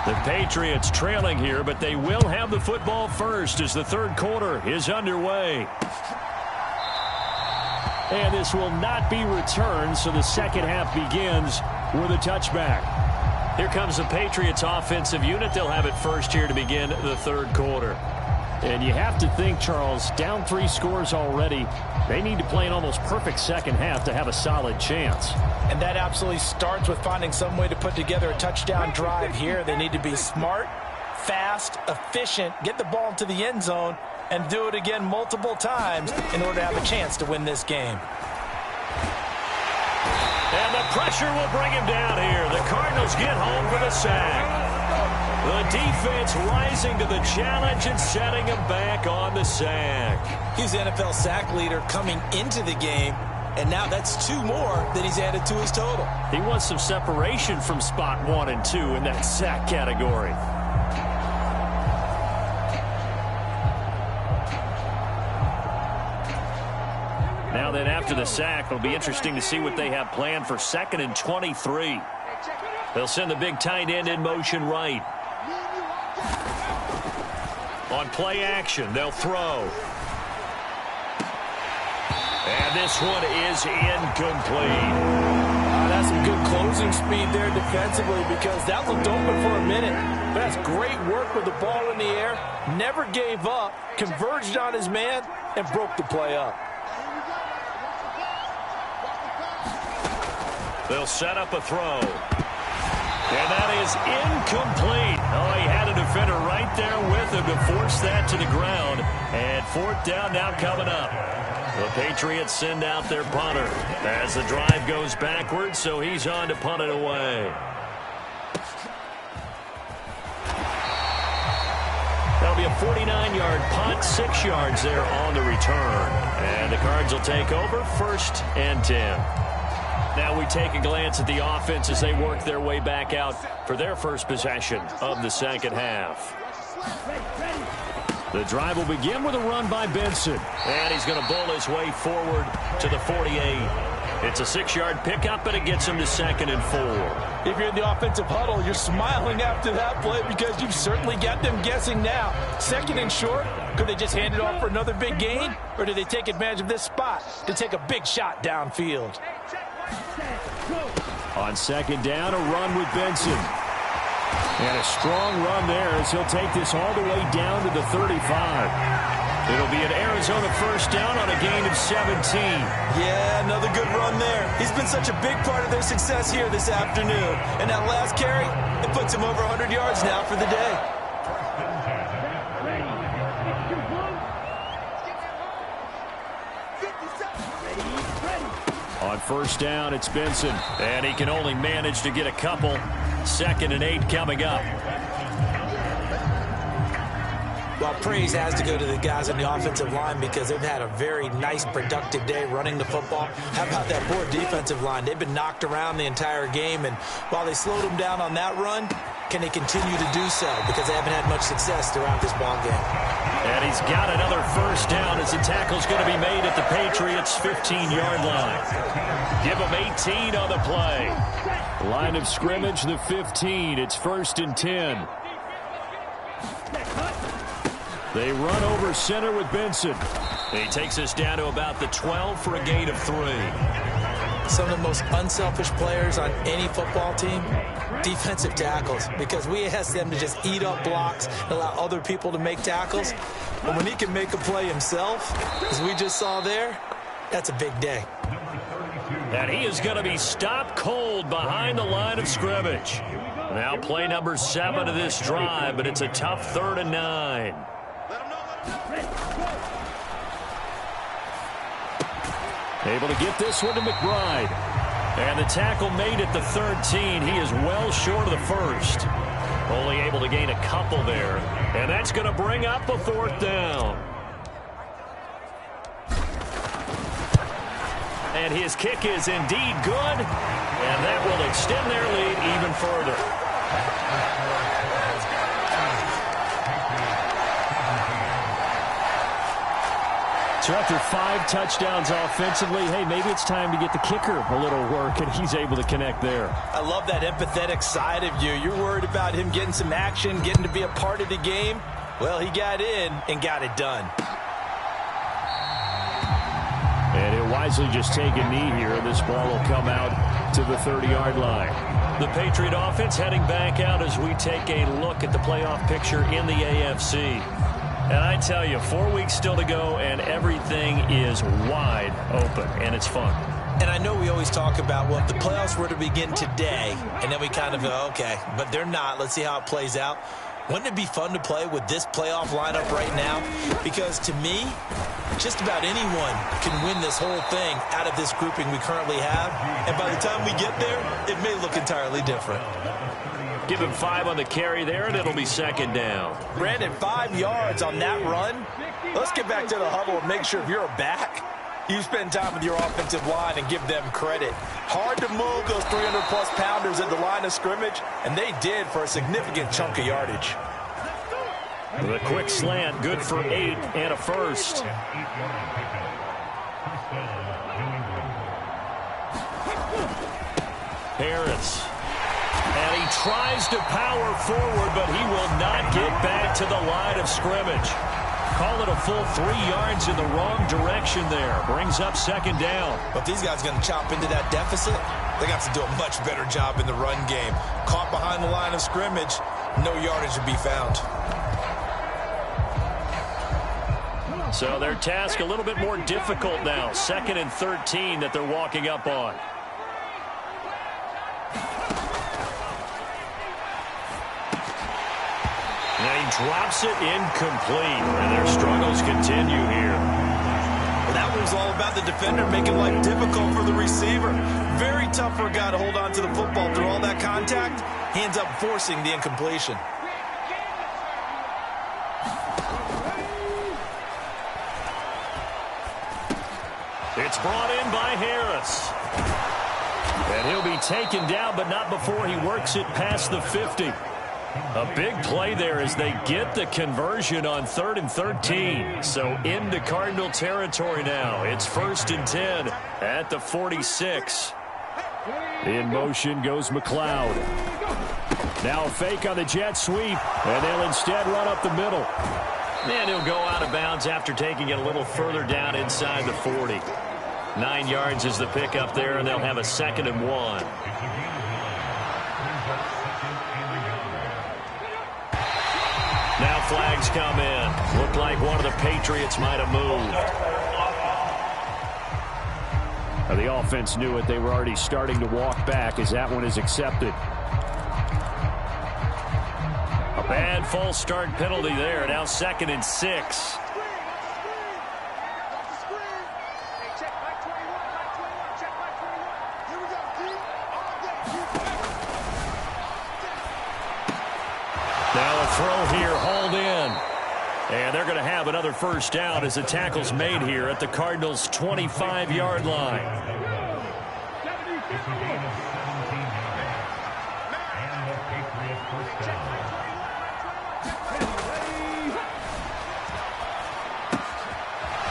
The Patriots trailing here, but they will have the football first as the third quarter is underway. And this will not be returned, so the second half begins with a touchback. Here comes the Patriots offensive unit. They'll have it first here to begin the third quarter. And you have to think, Charles, down 3 scores already. They need to play an almost perfect second half to have a solid chance. And that absolutely starts with finding some way to put together a touchdown drive here. They need to be smart, fast, efficient, get the ball into the end zone, and do it again multiple times in order to have a chance to win this game. And the pressure will bring him down here. The Cardinals get home for the sack. The defense rising to the challenge and setting him back on the sack. He's the NFL sack leader coming into the game, and now that's 2 more that he's added to his total. He wants some separation from spot 1 and 2 in that sack category. Now then, after the sack, it'll be interesting to see what they have planned for 2nd and 23. They'll send the big tight end in motion right. On play action, they'll throw. And this one is incomplete. That's some good closing speed there defensively, because that looked open for a minute. But that's great work with the ball in the air. Never gave up, converged on his man, and broke the play up. They'll set up a throw. And that is incomplete. Oh, he had a defender right there with him to force that to the ground. And 4th down now coming up. The Patriots send out their punter as the drive goes backwards, so he's on to punt it away. That'll be a 49-yard punt, 6 yards there on the return. And the Cards will take over 1st and 10. Now we take a glance at the offense as they work their way back out for their first possession of the second half. The drive will begin with a run by Benson. And he's going to bull his way forward to the 48. It's a 6-yard pickup, and it gets him to 2nd and 4. If you're in the offensive huddle, you're smiling after that play because you've certainly got them guessing now. 2nd and short, could they just hand it off for another big gain? Or do they take advantage of this spot to take a big shot downfield? On 2nd down, a run with Benson. And a strong run there as he'll take this all the way down to the 35. It'll be an Arizona 1st down on a gain of 17. Yeah, another good run there. He's been such a big part of their success here this afternoon. And that last carry, it puts him over 100 yards now for the day. On 1st down, it's Benson. And he can only manage to get a couple. 2nd and 8 coming up. Well, praise has to go to the guys on the offensive line because they've had a very nice, productive day running the football. How about that poor defensive line? They've been knocked around the entire game, and while they slowed them down on that run, can they continue to do so? Because they haven't had much success throughout this ball game. And he's got another 1st down as the tackle's going to be made at the Patriots' 15-yard line. Give him 18 on the play. Line of scrimmage, the 15. It's 1st and 10. They run over center with Benson. He takes us down to about the 12 for a gain of 3. Some of the most unselfish players on any football team, defensive tackles, because we ask them to just eat up blocks and allow other people to make tackles. But when he can make a play himself, as we just saw there, that's a big day. And he is going to be stopped cold behind the line of scrimmage. Now play number 7 of this drive, but it's a tough 3rd and 9. Able to get this one to McBride. And the tackle made at the 13. He is well short of the 1st. Only able to gain a couple there. And that's going to bring up a 4th down. And his kick is indeed good. And that will extend their lead even further. So after 5 touchdowns offensively, hey, maybe it's time to get the kicker a little work, and he's able to connect there. I love that empathetic side of you. You're worried about him getting some action, getting to be a part of the game. Well, he got in and got it done. And he'll wisely just take a knee here, and this ball will come out to the 30-yard line. The Patriot offense heading back out as we take a look at the playoff picture in the AFC. And I tell you, 4 weeks still to go, and everything is wide open, and it's fun. And I know we always talk about, well, if the playoffs were to begin today, and then we kind of go, okay, but they're not. Let's see how it plays out. Wouldn't it be fun to play with this playoff lineup right now? Because to me, just about anyone can win this whole thing out of this grouping we currently have. And by the time we get there, it may look entirely different. Give him 5 on the carry there, and it'll be second down. Brandon, 5 yards on that run. Let's get back to the huddle and make sure if you're a back, you spend time with your offensive line and give them credit. Hard to move those 300-plus pounders at the line of scrimmage, and they did for a significant chunk of yardage. The quick slant, good for 8 and a first. Harris. And he tries to power forward, but he will not get back to the line of scrimmage. Call it a full 3 yards in the wrong direction there. Brings up second down. But these guys are going to chop into that deficit. They got to do a much better job in the run game. Caught behind the line of scrimmage, no yardage to be found. So their task a little bit more difficult now. 2nd and 13 that they're walking up on. And he drops it incomplete. And their struggles continue here. Well, that was all about the defender making life difficult for the receiver. Very tough for a guy to hold on to the football through all that contact. He ends up forcing the incompletion. It's brought in by Harris. And he'll be taken down, but not before he works it past the 50. A big play there as they get the conversion on 3rd and 13. So into Cardinal territory now. It's 1st and 10 at the 46. In motion goes McLeod. Now a fake on the jet sweep, and they'll instead run up the middle. And he'll go out of bounds after taking it a little further down inside the 40. 9 yards is the pickup there, and they'll have a 2nd and 1. Now flags come in. Looked like one of the Patriots might have moved. The offense knew it. They were already starting to walk back as that one is accepted. A bad false start penalty there. Now 2nd and 6. Now a throw here, hauled in. And they're going to have another first down as the tackle's made here at the Cardinals' 25-yard line.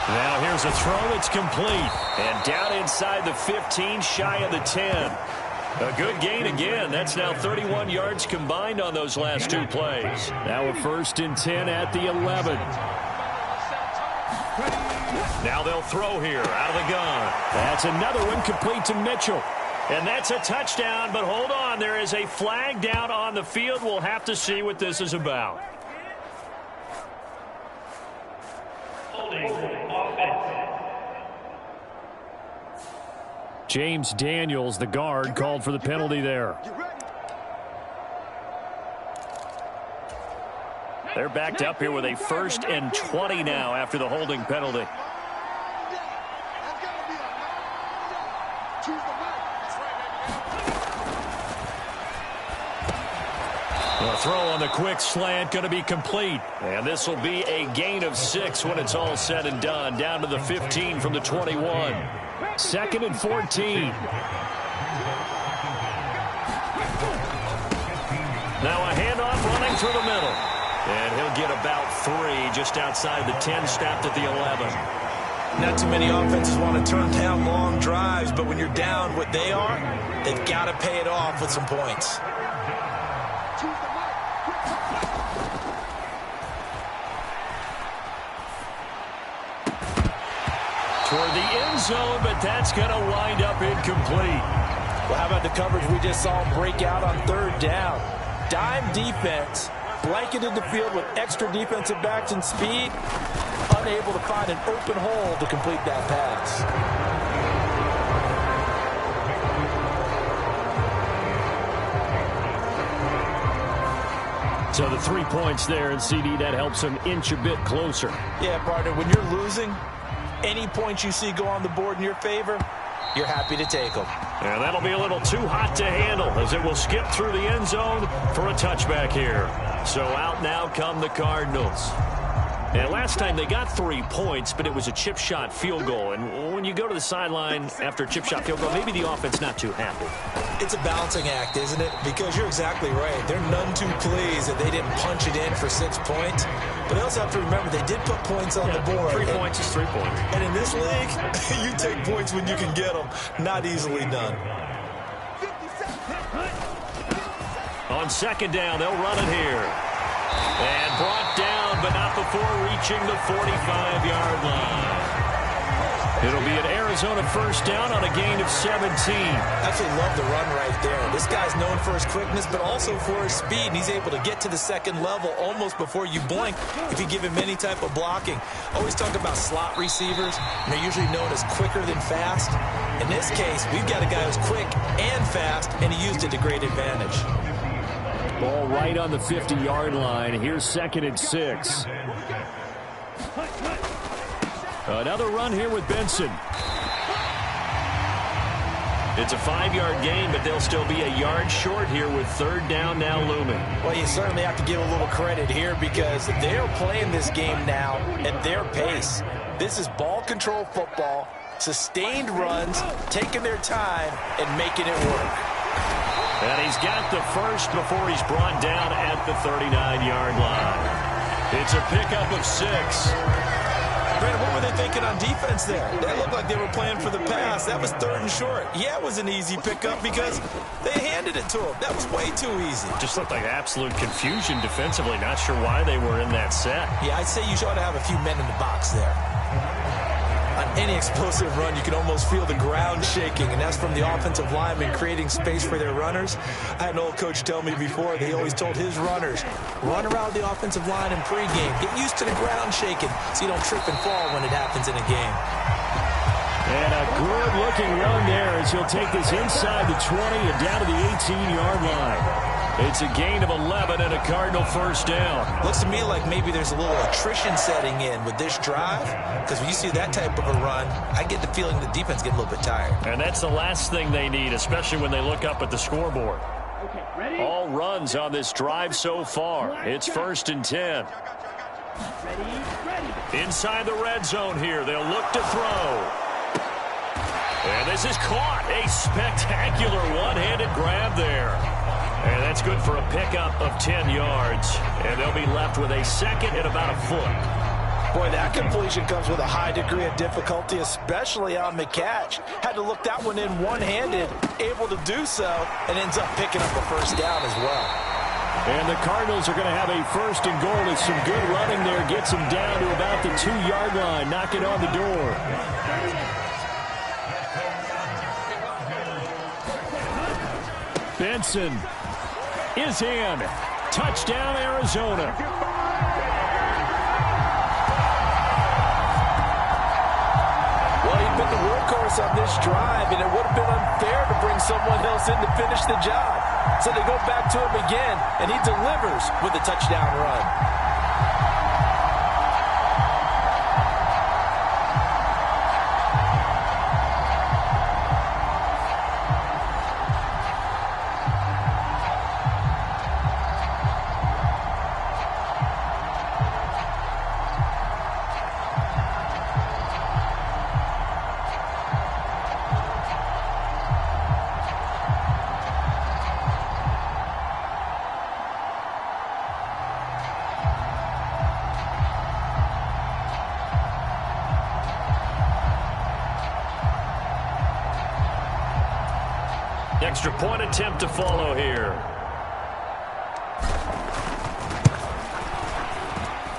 Now here's a throw that's complete. And down inside the 15, shy of the 10. A good gain again. That's now 31 yards combined on those last 2 plays. Now a 1st and 10 at the 11. Now they'll throw here out of the gun. That's another one complete to Mitchell. And that's a touchdown, but hold on. There is a flag down on the field. We'll have to see what this is about. James Daniels, the guard, called for the penalty there. They're backed up here with a 1st and 20 now after the holding penalty. The throw on the quick slant going to be complete. And this will be a gain of 6 when it's all said and done. Down to the 15 from the 21. 2nd and 14. Now a handoff running through the middle. And he'll get about 3 just outside the 10, stopped at the 11. Not too many offenses want to turn down long drives, but when you're down what they are, they've got to pay it off with some points. Toward the end zone, but that's going to wind up incomplete. Well, how about the coverage we just saw him break out on third down? Dime defense, blanketed the field with extra defensive backs and speed, unable to find an open hole to complete that pass. So the 3 points there, and CD, that helps him inch a bit closer. Yeah, partner, when you're losing, any points you see go on the board in your favor, you're happy to take them. And that'll be a little too hot to handle as it will skip through the end zone for a touchback here. So out now come the Cardinals. And last time they got 3 points, but it was a chip shot field goal. And when you go to the sideline after a chip shot field goal, maybe the offense not too happy. It's a balancing act, isn't it? Because you're exactly right. They're none too pleased that they didn't punch it in for 6 points. But they also have to remember they did put points on the board. 3 points is 3 points. And in this league, you take points when you can get them. Not easily done. On second down, they'll run it here. And brought down, but not before reaching the 45-yard line. It'll be an Arizona first down on a gain of 17. Absolutely love the run right there. This guy's known for his quickness, but also for his speed. And he's able to get to the second level almost before you blink if you give him any type of blocking. Always talk about slot receivers, and they're usually known as quicker than fast. In this case, we've got a guy who's quick and fast, and he used it to great advantage. Ball right on the 50-yard line. Here's 2nd and 6. Another run here with Benson. It's a 5-yard gain, but they'll still be a yard short here with third down now looming. Well, you certainly have to give a little credit here because they're playing this game now at their pace. This is ball control football, sustained runs, taking their time, and making it work. And he's got the first before he's brought down at the 39-yard line. It's a pickup of 6. Brandon, what were they thinking on defense there? That looked like they were playing for the pass. That was 3rd and short. Yeah, it was an easy pickup because they handed it to him. That was way too easy. Just looked like absolute confusion defensively. Not sure why they were in that set. Yeah, I'd say you ought to have a few men in the box there. On any explosive run, you can almost feel the ground shaking, and that's from the offensive linemen creating space for their runners. I had an old coach tell me before, he always told his runners, run around the offensive line in pregame. Get used to the ground shaking so you don't trip and fall when it happens in a game. And a good-looking run there as he'll take this inside the 20 and down to the 18-yard line. It's a gain of 11 and a Cardinal first down. Looks to me like maybe there's a little attrition setting in with this drive, because when you see that type of a run, I get the feeling the defense get a little bit tired. And that's the last thing they need, especially when they look up at the scoreboard. Okay, ready? All runs on this drive so far. It's 1st and 10. Ready. Inside the red zone here. They'll look to throw. And this is caught. A spectacular one-handed grab there. And that's good for a pickup of 10 yards. And they'll be left with a 2nd and about a foot. Boy, that completion comes with a high degree of difficulty, especially on the catch. Had to look that one in one-handed, able to do so, and ends up picking up a first down as well. And the Cardinals are going to have a 1st and goal with some good running there. Gets them down to about the 2-yard line. Knock it on the door. Benson is in. Touchdown, Arizona. Well, he'd been the workhorse on this drive, and it would have been unfair to bring someone else in to finish the job. So they go back to him again, and he delivers with a touchdown run. Extra point attempt to follow here.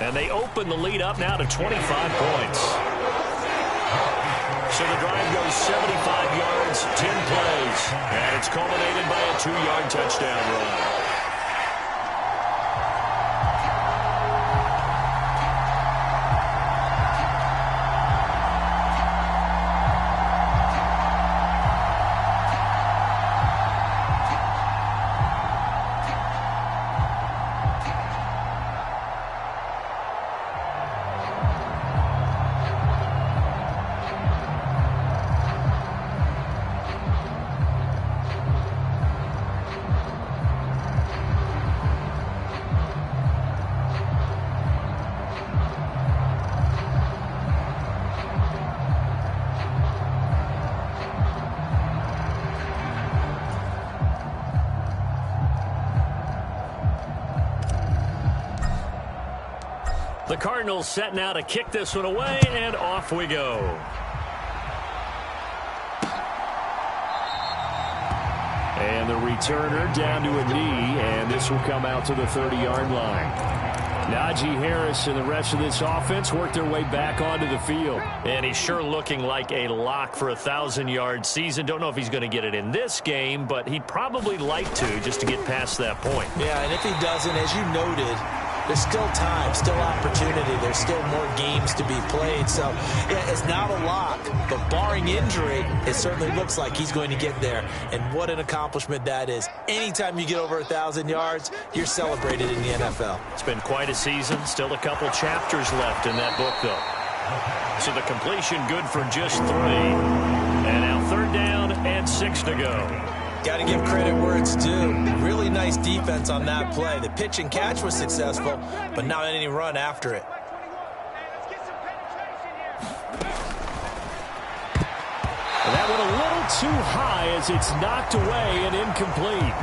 And they open the lead up now to 25 points. So the drive goes 75 yards, 10 plays. And it's culminated by a 2-yard touchdown run. The Cardinals set now to kick this one away, and off we go. And the returner down to a knee, and this will come out to the 30-yard line. Najee Harris and the rest of this offense work their way back onto the field. And he's sure looking like a lock for a 1,000-yard season. Don't know if he's going to get it in this game, but he'd probably like to just to get past that point. Yeah, and if he doesn't, as you noted, there's still time, still opportunity. There's still more games to be played. So, yeah, it's not a lock, but barring injury, it certainly looks like he's going to get there. And what an accomplishment that is. Anytime you get over 1,000 yards, you're celebrated in the NFL. It's been quite a season. Still a couple chapters left in that book, though. So the completion good for just 3. And now 3rd down and 6 to go. Got to give credit where it's due. Really nice defense on that play. The pitch and catch was successful, but not any run after it. That went a little too high as it's knocked away and incomplete.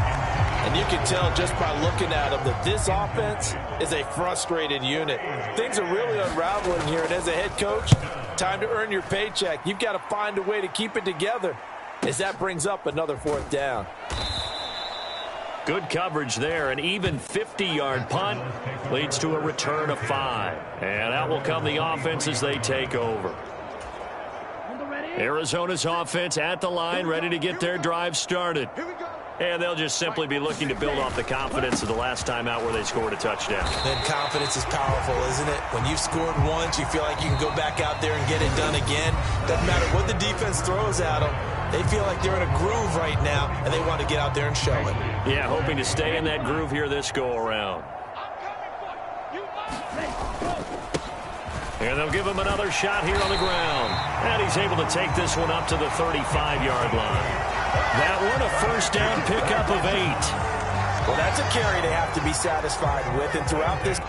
And you can tell just by looking at them that this offense is a frustrated unit. Things are really unraveling here, and as a head coach, time to earn your paycheck. You've got to find a way to keep it together, as that brings up another 4th down. Good coverage there. An even 50-yard punt leads to a return of 5. And out will come the offense as they take over. Arizona's offense at the line, ready to get their drive started. And they'll just simply be looking to build off the confidence of the last time out where they scored a touchdown. And confidence is powerful, isn't it? When you've scored once, you feel like you can go back out there and get it done again. Doesn't matter what the defense throws at them. They feel like they're in a groove right now, and they want to get out there and show it. Yeah, hoping to stay in that groove here this go-around. And they'll give him another shot here on the ground. And he's able to take this one up to the 35-yard line. That one a 1st down pickup of 8. Well, that's a carry they have to be satisfied with, and throughout this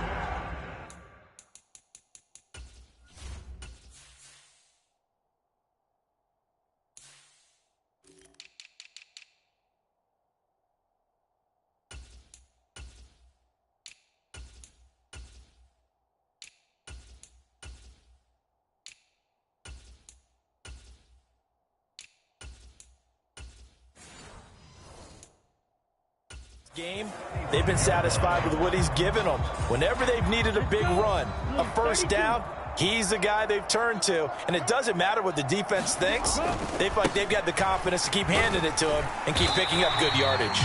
game, they've been satisfied with what he's given them. Whenever they've needed a big run, a 1st down, he's the guy they've turned to. And it doesn't matter what the defense thinks. They feel like they've got the confidence to keep handing it to him and keep picking up good yardage.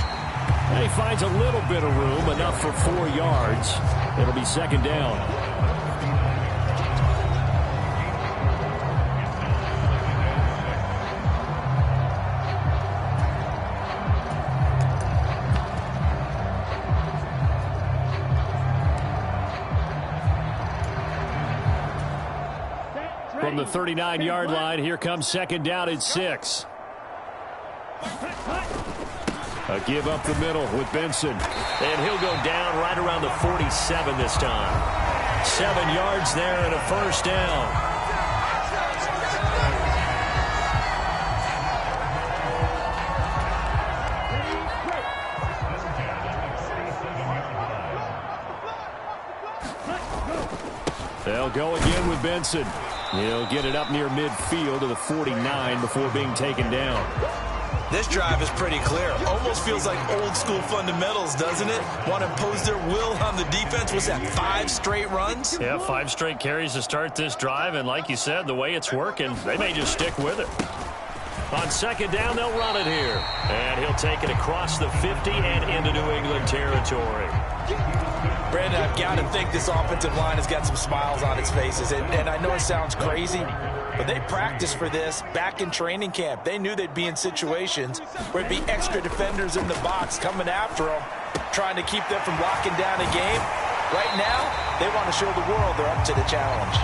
And he finds a little bit of room, enough for 4 yards. It'll be 2nd down. From the 39-yard line, here comes 2nd down and 6. A give up the middle with Benson. And he'll go down right around the 47 this time. 7 yards there and a 1st down. They'll go again with Benson. He'll get it up near midfield to the 49 before being taken down. This drive is pretty clear. Almost feels like old school fundamentals, doesn't it? Want to impose their will on the defense. What's that, 5 straight runs? Yeah, 5 straight carries to start this drive, and like you said, the way it's working, they may just stick with it. On second down, they'll run it here. And he'll take it across the 50 and into New England territory. Brandon, I've got to think this offensive line has got some smiles on its faces. And I know it sounds crazy, but they practiced for this back in training camp. They knew they'd be in situations where it'd be extra defenders in the box coming after them, trying to keep them from locking down a game. Right now, they want to show the world they're up to the challenge.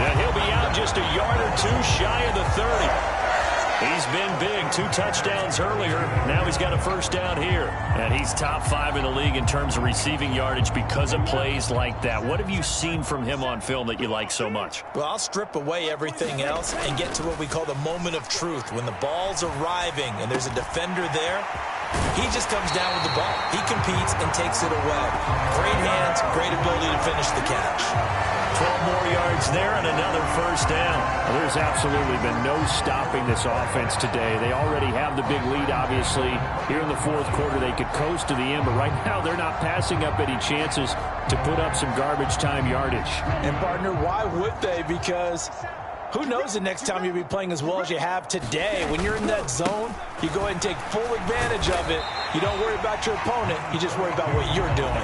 And he'll be out just a yard or two shy of the 30. He's been big, 2 touchdowns earlier. Now he's got a first down here. And he's top 5 in the league in terms of receiving yardage because of plays like that. What have you seen from him on film that you like so much? Well, I'll strip away everything else and get to what we call the moment of truth. When the ball's arriving and there's a defender there, he just comes down with the ball. He competes and takes it away. Great hands, great ability to finish the catch. 12 more yards there and another first down. Well, there's absolutely been no stopping this offense today. They already have the big lead, obviously. Here in the fourth quarter, they could coast to the end, but right now they're not passing up any chances to put up some garbage time yardage. And, partner, why would they? Because who knows the next time you'll be playing as well as you have today. When you're in that zone, you go ahead and take full advantage of it. You don't worry about your opponent. You just worry about what you're doing.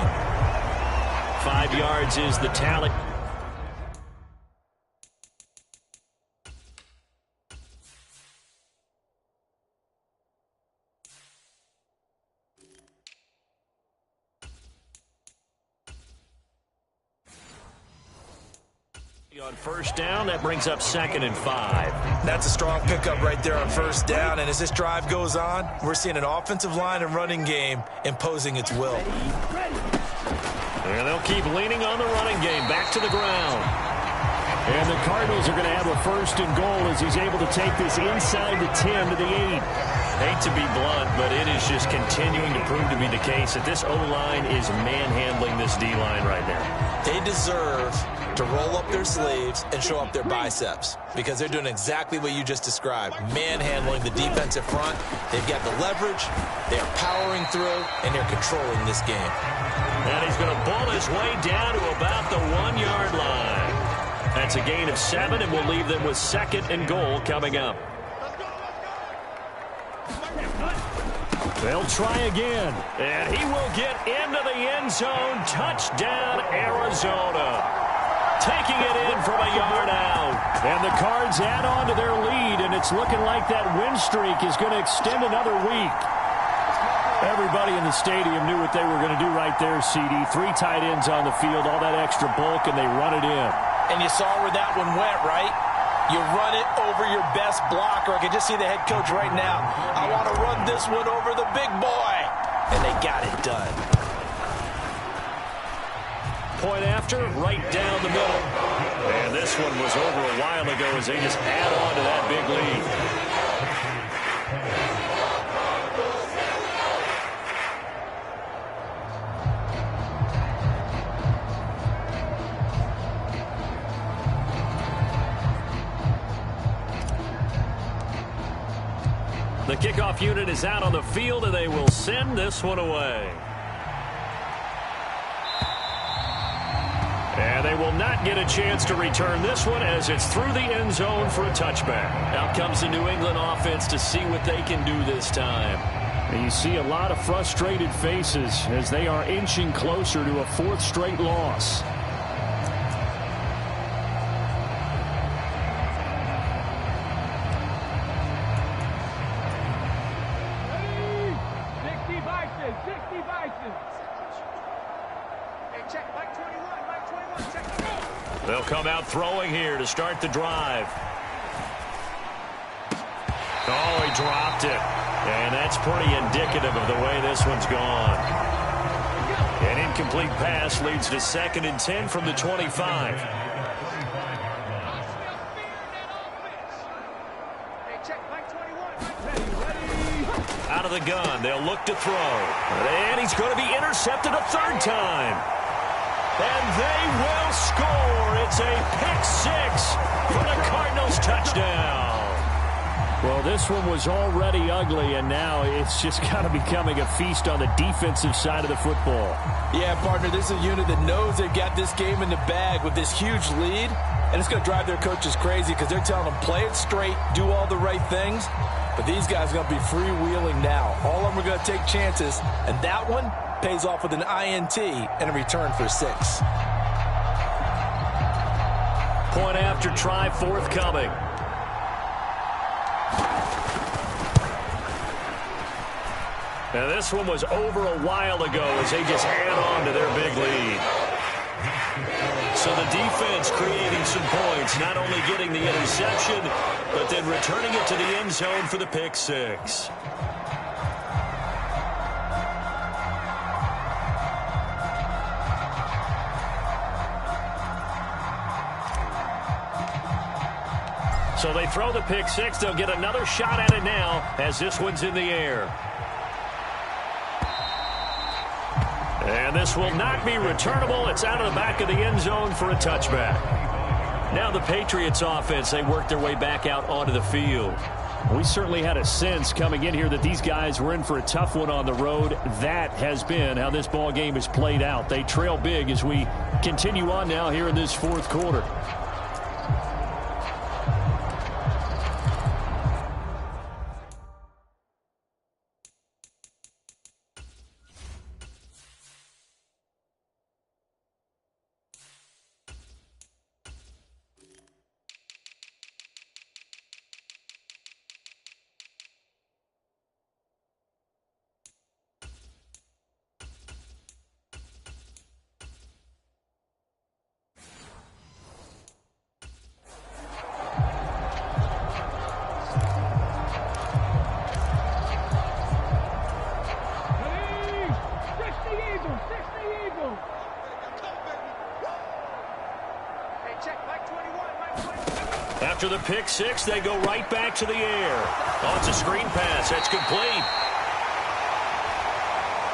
5 yards is the tally. On first down, that brings up 2nd and 5. That's a strong pickup right there on first down. And as this drive goes on, we're seeing an offensive line and running game imposing its will. And they'll keep leaning on the running game. Back to the ground. And the Cardinals are going to have a 1st and goal as he's able to take this inside the 10 to the 8. Hate to be blunt, but it is just continuing to prove to be the case that this O-line is manhandling this D-line right now. They deserve to roll up their sleeves and show up their biceps because they're doing exactly what you just described, manhandling the defensive front. They've got the leverage, they're powering through, and they're controlling this game. And he's going to ball his way down to about the 1-yard line. That's a gain of 7, and we'll leave them with 2nd and goal coming up. They'll try again. And he will get into the end zone. Touchdown, Arizona. Taking it in from a yard out. And the Cards add on to their lead, and it's looking like that win streak is going to extend another week. Everybody in the stadium knew what they were going to do right there, CD. 3 tight ends on the field, all that extra bulk, and they run it in. And you saw where that one went, right? You run it over your best blocker. I can just see the head coach right now. I want to run this one over the big boy. And they got it done. Point after, right down the middle. And this one was over a while ago as they just add on to that big lead. The kickoff unit is out on the field, and they will send this one away. And they will not get a chance to return this one as it's through the end zone for a touchback. Out comes the New England offense to see what they can do this time. And you see a lot of frustrated faces as they are inching closer to a 4th straight loss. They'll come out throwing here to start the drive. Oh, he dropped it. And that's pretty indicative of the way this one's gone. An incomplete pass leads to 2nd and 10 from the 25. Out of the gun, they'll look to throw. And he's going to be intercepted a 3rd time. And they will score. It's a pick 6 for the Cardinals touchdown. Well, Well, this one was already ugly, and now it's just kind of becoming a feast on the defensive side of the football. Yeah, partner, this is a unit that knows they've got this game in the bag with this huge lead, and it's going to drive their coaches crazy because they're telling them play it straight, do all the right things. But these guys are going to be freewheeling now. All of them are going to take chances, and that one pays off with an INT and a return for 6. Point after try forthcoming. Now this one was over a while ago as they just add on to their big lead. So the defense creating some points, not only getting the interception, but then returning it to the end zone for the pick 6. So they throw the pick 6. They'll get another shot at it now as this one's in the air. And this will not be returnable. It's out of the back of the end zone for a touchback. Now the Patriots offense, they work their way back out onto the field. We certainly had a sense coming in here that these guys were in for a tough one on the road. That has been how this ball game has played out. They trail big as we continue on now here in this fourth quarter. After the pick 6, they go right back to the air. Oh, it's a screen pass. That's complete.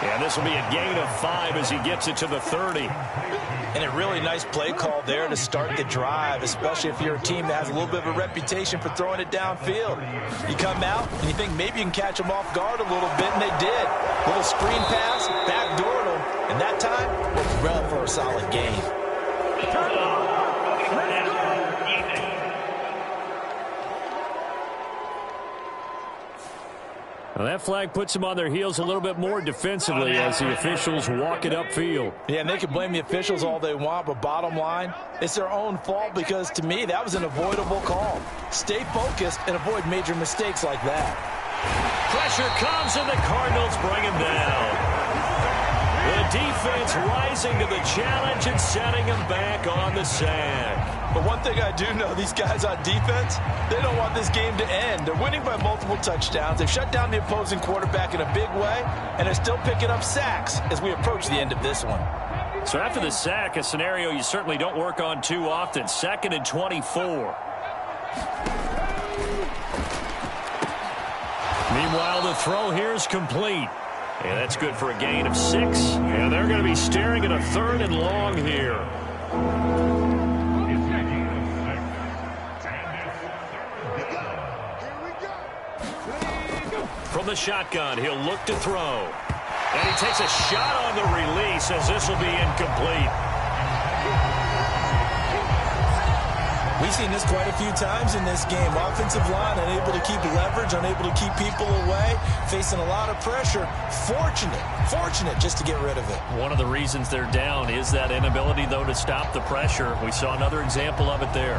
Yeah, this will be a gain of 5 as he gets it to the 30. And a really nice play call there to start the drive, especially if you're a team that has a little bit of a reputation for throwing it downfield. You come out and you think maybe you can catch them off guard a little bit, and they did. Little screen pass, backdoored them, and that time worked well for a solid gain. Well, that flag puts them on their heels a little bit more defensively as the officials walk it upfield. Yeah, and they can blame the officials all they want, but bottom line, it's their own fault because, to me, that was an avoidable call. Stay focused and avoid major mistakes like that. Pressure comes, and the Cardinals bring him down. The defense rising to the challenge and setting him back on the sack. But one thing I do know, these guys on defense, they don't want this game to end. They're winning by multiple touchdowns. They've shut down the opposing quarterback in a big way, and they're still picking up sacks as we approach the end of this one. So after the sack, a scenario you certainly don't work on too often. 2nd and 24. Meanwhile, the throw here is complete. And that's good for a gain of 6. And they're going to be staring at a 3rd and long here. From the shotgun, he'll look to throw. And he takes a shot on the release as this will be incomplete. We've seen this quite a few times in this game. Offensive line unable to keep leverage, unable to keep people away, facing a lot of pressure. Fortunate just to get rid of it. One of the reasons they're down is that inability, though, to stop the pressure. We saw another example of it there.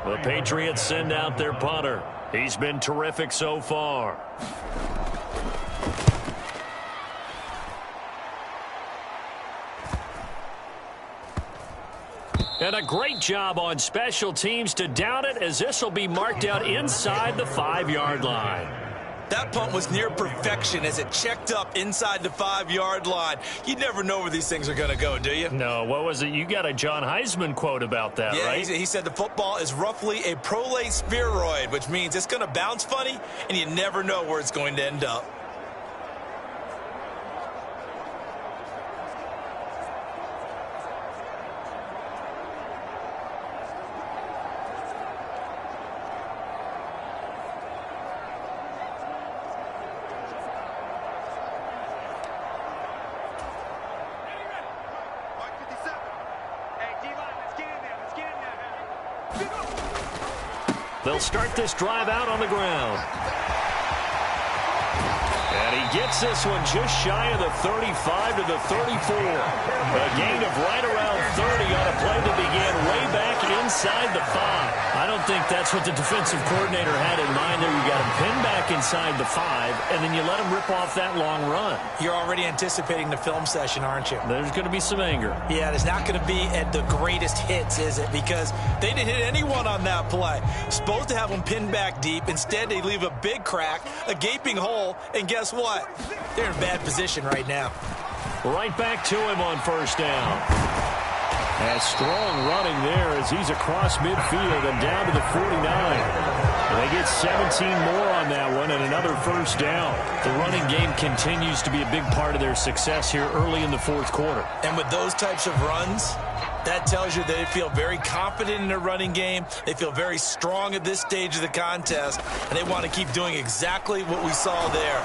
The Patriots send out their punter. He's been terrific so far. And a great job on special teams to down it as this will be marked out inside the 5-yard line. That punt was near perfection as it checked up inside the 5-yard line. You never know where these things are going to go, do you? No, what was it? You got a John Heisman quote about that, right? He said the football is roughly a prolate spheroid, which means it's going to bounce funny, and you never know where it's going to end up. They'll start this drive out on the ground. And he gets this one just shy of the 35 to the 34. A gain of right around 30 on a play that began way back inside the 5. I don't think that's what the defensive coordinator had in mind there. You got him pinned back inside the 5, and then you let him rip off that long run. You're already anticipating the film session, aren't you? There's going to be some anger. Yeah, it's not going to be at the greatest hits, is it? Because they didn't hit anyone on that play. Supposed to have them pinned back deep. Instead, they leave a big crack, a gaping hole, and guess what? They're in bad position right now. Right back to him on first down. And strong running there as he's across midfield and down to the 49. And they get 17 more on that one and another first down. The running game continues to be a big part of their success here early in the fourth quarter. And with those types of runs, that tells you they feel very confident in their running game. They feel very strong at this stage of the contest, and they want to keep doing exactly what we saw there.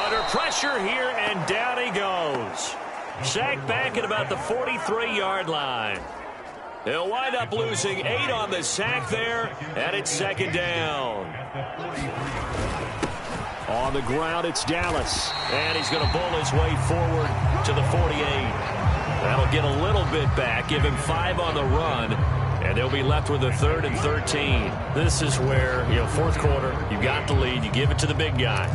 Under pressure here, and down he goes. Sacked back at about the 43-yard line. He'll wind up losing 8 on the sack there, and it's second down. On the ground, it's Dallas, and he's going to bull his way forward to the 48. That'll get a little bit back, give him 5 on the run, and they'll be left with a 3rd and 13. This is where, fourth quarter, you got the lead, you give it to the big guy.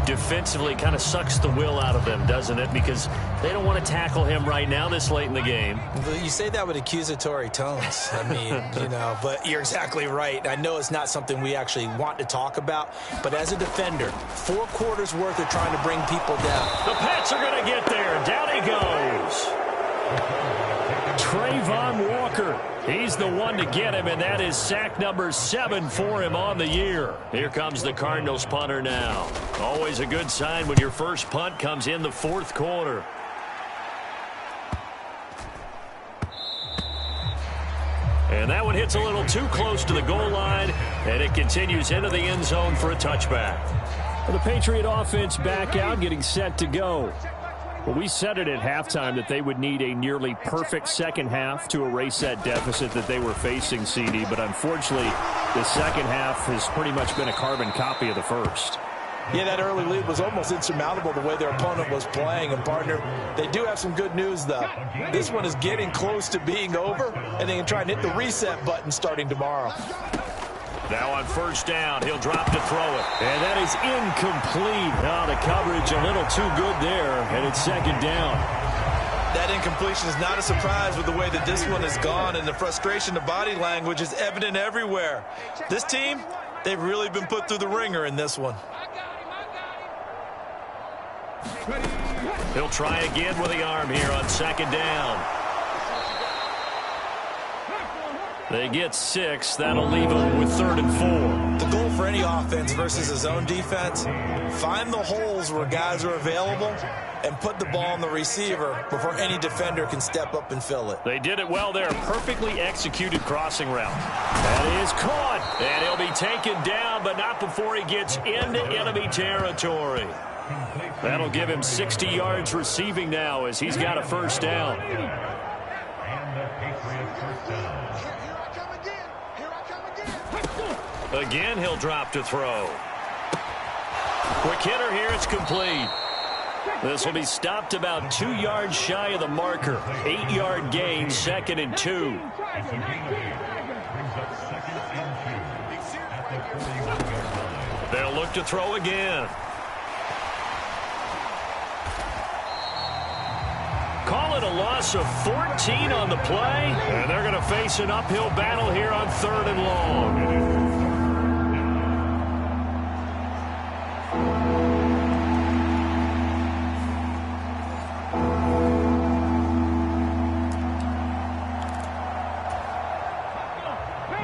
Defensively kind of sucks the will out of them, doesn't it? Because they don't want to tackle him right now this late in the game. You say that with accusatory tones. I mean, but you're exactly right. I know it's not something we actually want to talk about, but as a defender, 4 quarters worth of trying to bring people down. The Pats are going to get there. Down he goes. Trayvon Walker. He's the one to get him, and that is sack number 7 for him on the year. Here comes the Cardinals punter now. Always a good sign when your first punt comes in the fourth quarter. And that one hits a little too close to the goal line, and it continues into the end zone for a touchback. The Patriot offense back out, getting set to go. Well, we said it at halftime that they would need a nearly perfect second half to erase that deficit that they were facing, CD. But unfortunately, the second half has pretty much been a carbon copy of the first. Yeah, that early lead was almost insurmountable the way their opponent was playing. And, partner, they do have some good news, though. This one is getting close to being over, and they can try and hit the reset button starting tomorrow. Now on first down, he'll drop to throw it. And that is incomplete. Oh, the coverage a little too good there, and it's second down. That incompletion is not a surprise with the way that this one has gone, and the frustration, the body language is evident everywhere. This team, they've really been put through the ringer in this one. He'll try again with the arm here on second down. They get 6. That'll leave them with 3rd and 4. The goal for any offense versus a zone defense, find the holes where guys are available and put the ball on the receiver before any defender can step up and fill it. They did it well there. Perfectly executed crossing route. That is caught. And he'll be taken down, but not before he gets into enemy territory. That'll give him 60 yards receiving now as he's got a first down. Again, he'll drop to throw. Quick hitter here, it's complete. This will be stopped about 2 yards shy of the marker. 8-yard gain, 2nd and 2. They'll look to throw again. Call it a loss of 14 on the play, and they're going to face an uphill battle here on 3rd and long.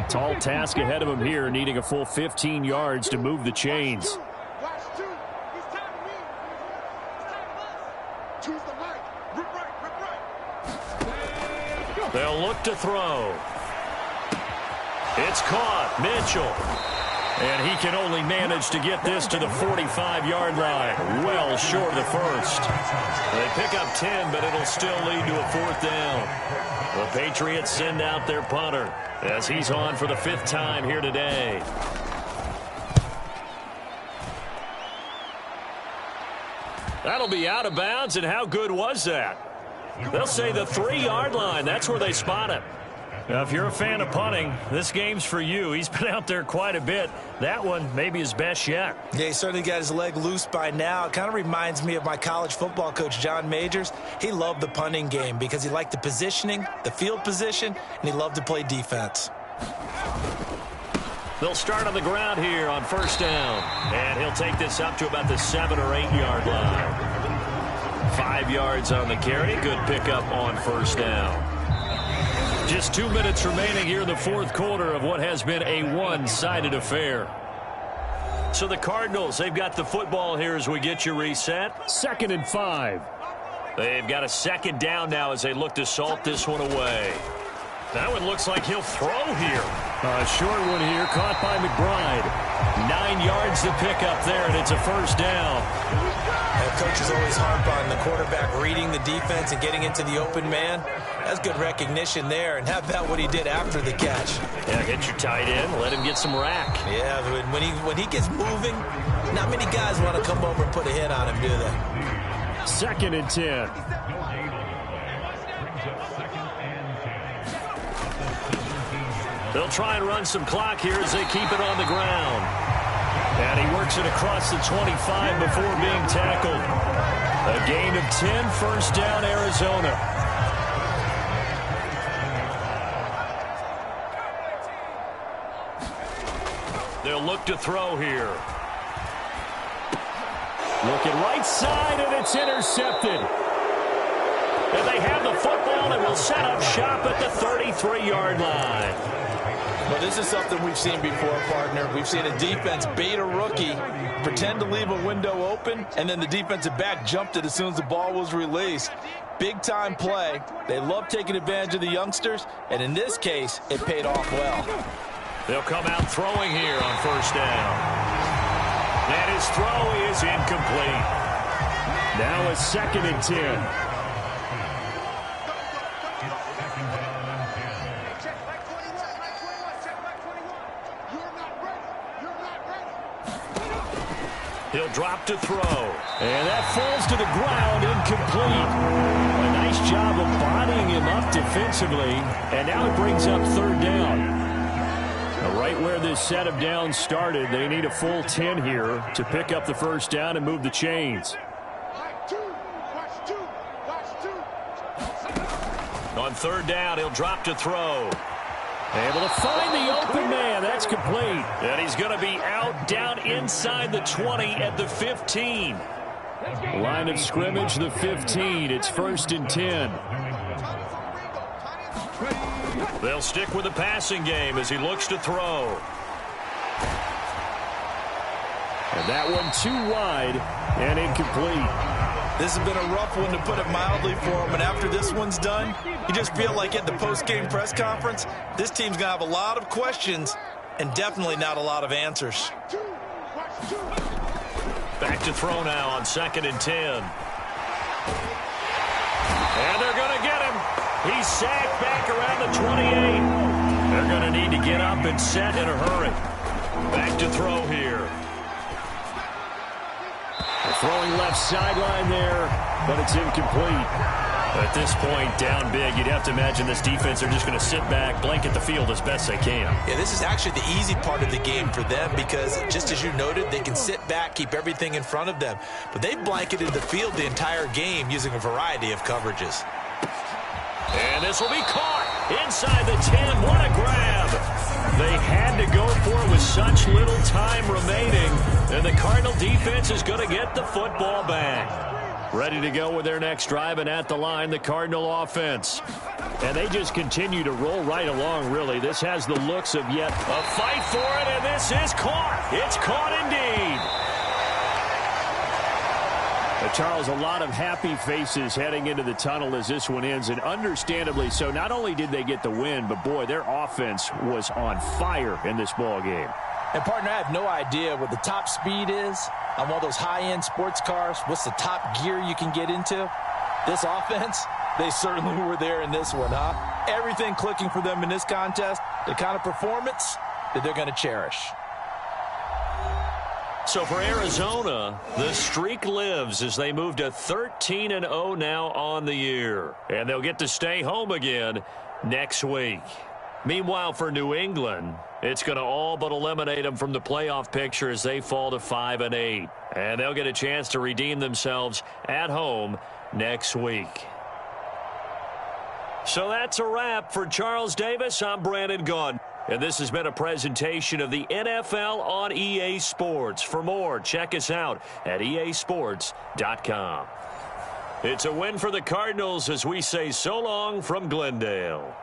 Tall task ahead of him here, needing a full 15 yards to move the chains. They'll look to throw. It's caught. Mitchell. And he can only manage to get this to the 45-yard line. Well short of the first. They pick up 10, but it'll still lead to a 4th down. The Patriots send out their punter as he's on for the 5th time here today. That'll be out of bounds, and how good was that? They'll say the 3-yard line. That's where they spot him. Now, if you're a fan of punting, this game's for you. He's been out there quite a bit. That one maybe his best yet. Yeah, he certainly got his leg loose by now. It kind of reminds me of my college football coach, John Majors. He loved the punting game because he liked the positioning, the field position, and he loved to play defense. They'll start on the ground here on 1st down. And he'll take this up to about the 7 or 8 yard line. 5 yards on the carry. Good pickup on 1st down. Just 2 minutes remaining here in the 4th quarter of what has been a one-sided affair. So the Cardinals, they've got the football here as we get you reset. 2nd and 5. They've got a 2nd down now as they look to salt this one away. That one looks like he'll throw here. A short one here, caught by McBride. 9 yards to pick up there, and it's a 1st down. Coaches always harp on the quarterback reading the defense and getting into the open man. That's good recognition there, and how about what he did after the catch? Yeah, get your tight end, let him get some rack. Yeah, when he gets moving, not many guys want to come over and put a hit on him, do they? 2nd and 10. They'll try and run some clock here as they keep it on the ground. And he works it across the 25 before being tackled. A gain of 10, 1st down, Arizona. They'll look to throw here. Looking right side, and it's intercepted. And they have the football and will set up shop at the 33-yard line. Well, this is something we've seen before, partner. We've seen a defense bait a rookie, pretend to leave a window open, and then the defensive back jumped it as soon as the ball was released. Big-time play. They love taking advantage of the youngsters, and in this case, it paid off well. They'll come out throwing here on 1st down. And his throw is incomplete. Now a 2nd and 10. He'll drop to throw. And that falls to the ground, incomplete. A nice job of bodying him up defensively. And now it brings up 3rd down. Now right where this set of downs started, they need a full 10 here to pick up the 1st down and move the chains. On 3rd down, he'll drop to throw. Able to find the open man. That's complete. And he's going to be out down inside the 20 at the 15. Line of scrimmage, the 15. It's 1st and 10. They'll stick with the passing game as he looks to throw. And that one too wide and incomplete. This has been a rough one, to put it mildly, for him. And after this one's done, you just feel like at the post-game press conference, this team's going to have a lot of questions and definitely not a lot of answers. Back to throw now on 2nd and 10. And they're going to get him. He's sacked back around the 28. They're going to need to get up and set in a hurry. Back to throw here. Throwing left sideline there, but it's incomplete. At this point, down big, you'd have to imagine this defense are just going to sit back, blanket the field as best they can. Yeah, this is actually the easy part of the game for them because, just as you noted, they can sit back, keep everything in front of them. But they've blanketed the field the entire game using a variety of coverages. And this will be caught inside the 10. What a grab. They had to go for it with such little time remaining. And the Cardinal defense is going to get the football back. Ready to go with their next drive, and at the line, the Cardinal offense. And they just continue to roll right along, really. This has the looks of yet a fight for it, and this is caught. It's caught indeed. Charles, a lot of happy faces heading into the tunnel as this one ends, and understandably so. Not only did they get the win, but, boy, their offense was on fire in this ball game. And, partner, I have no idea what the top speed is on one of those high-end sports cars. What's the top gear you can get into? This offense, They certainly were there in this one, huh? Everything clicking for them in this contest, the kind of performance that they're going to cherish. So for Arizona, the streak lives as they move to 13-0 now on the year. And they'll get to stay home again next week. Meanwhile, for New England, it's going to all but eliminate them from the playoff picture as they fall to 5-8. And they'll get a chance to redeem themselves at home next week. So that's a wrap. For Charles Davis, I'm Brandon Gaudin. And this has been a presentation of the NFL on EA Sports. For more, check us out at easports.com. It's a win for the Cardinals as we say so long from Glendale.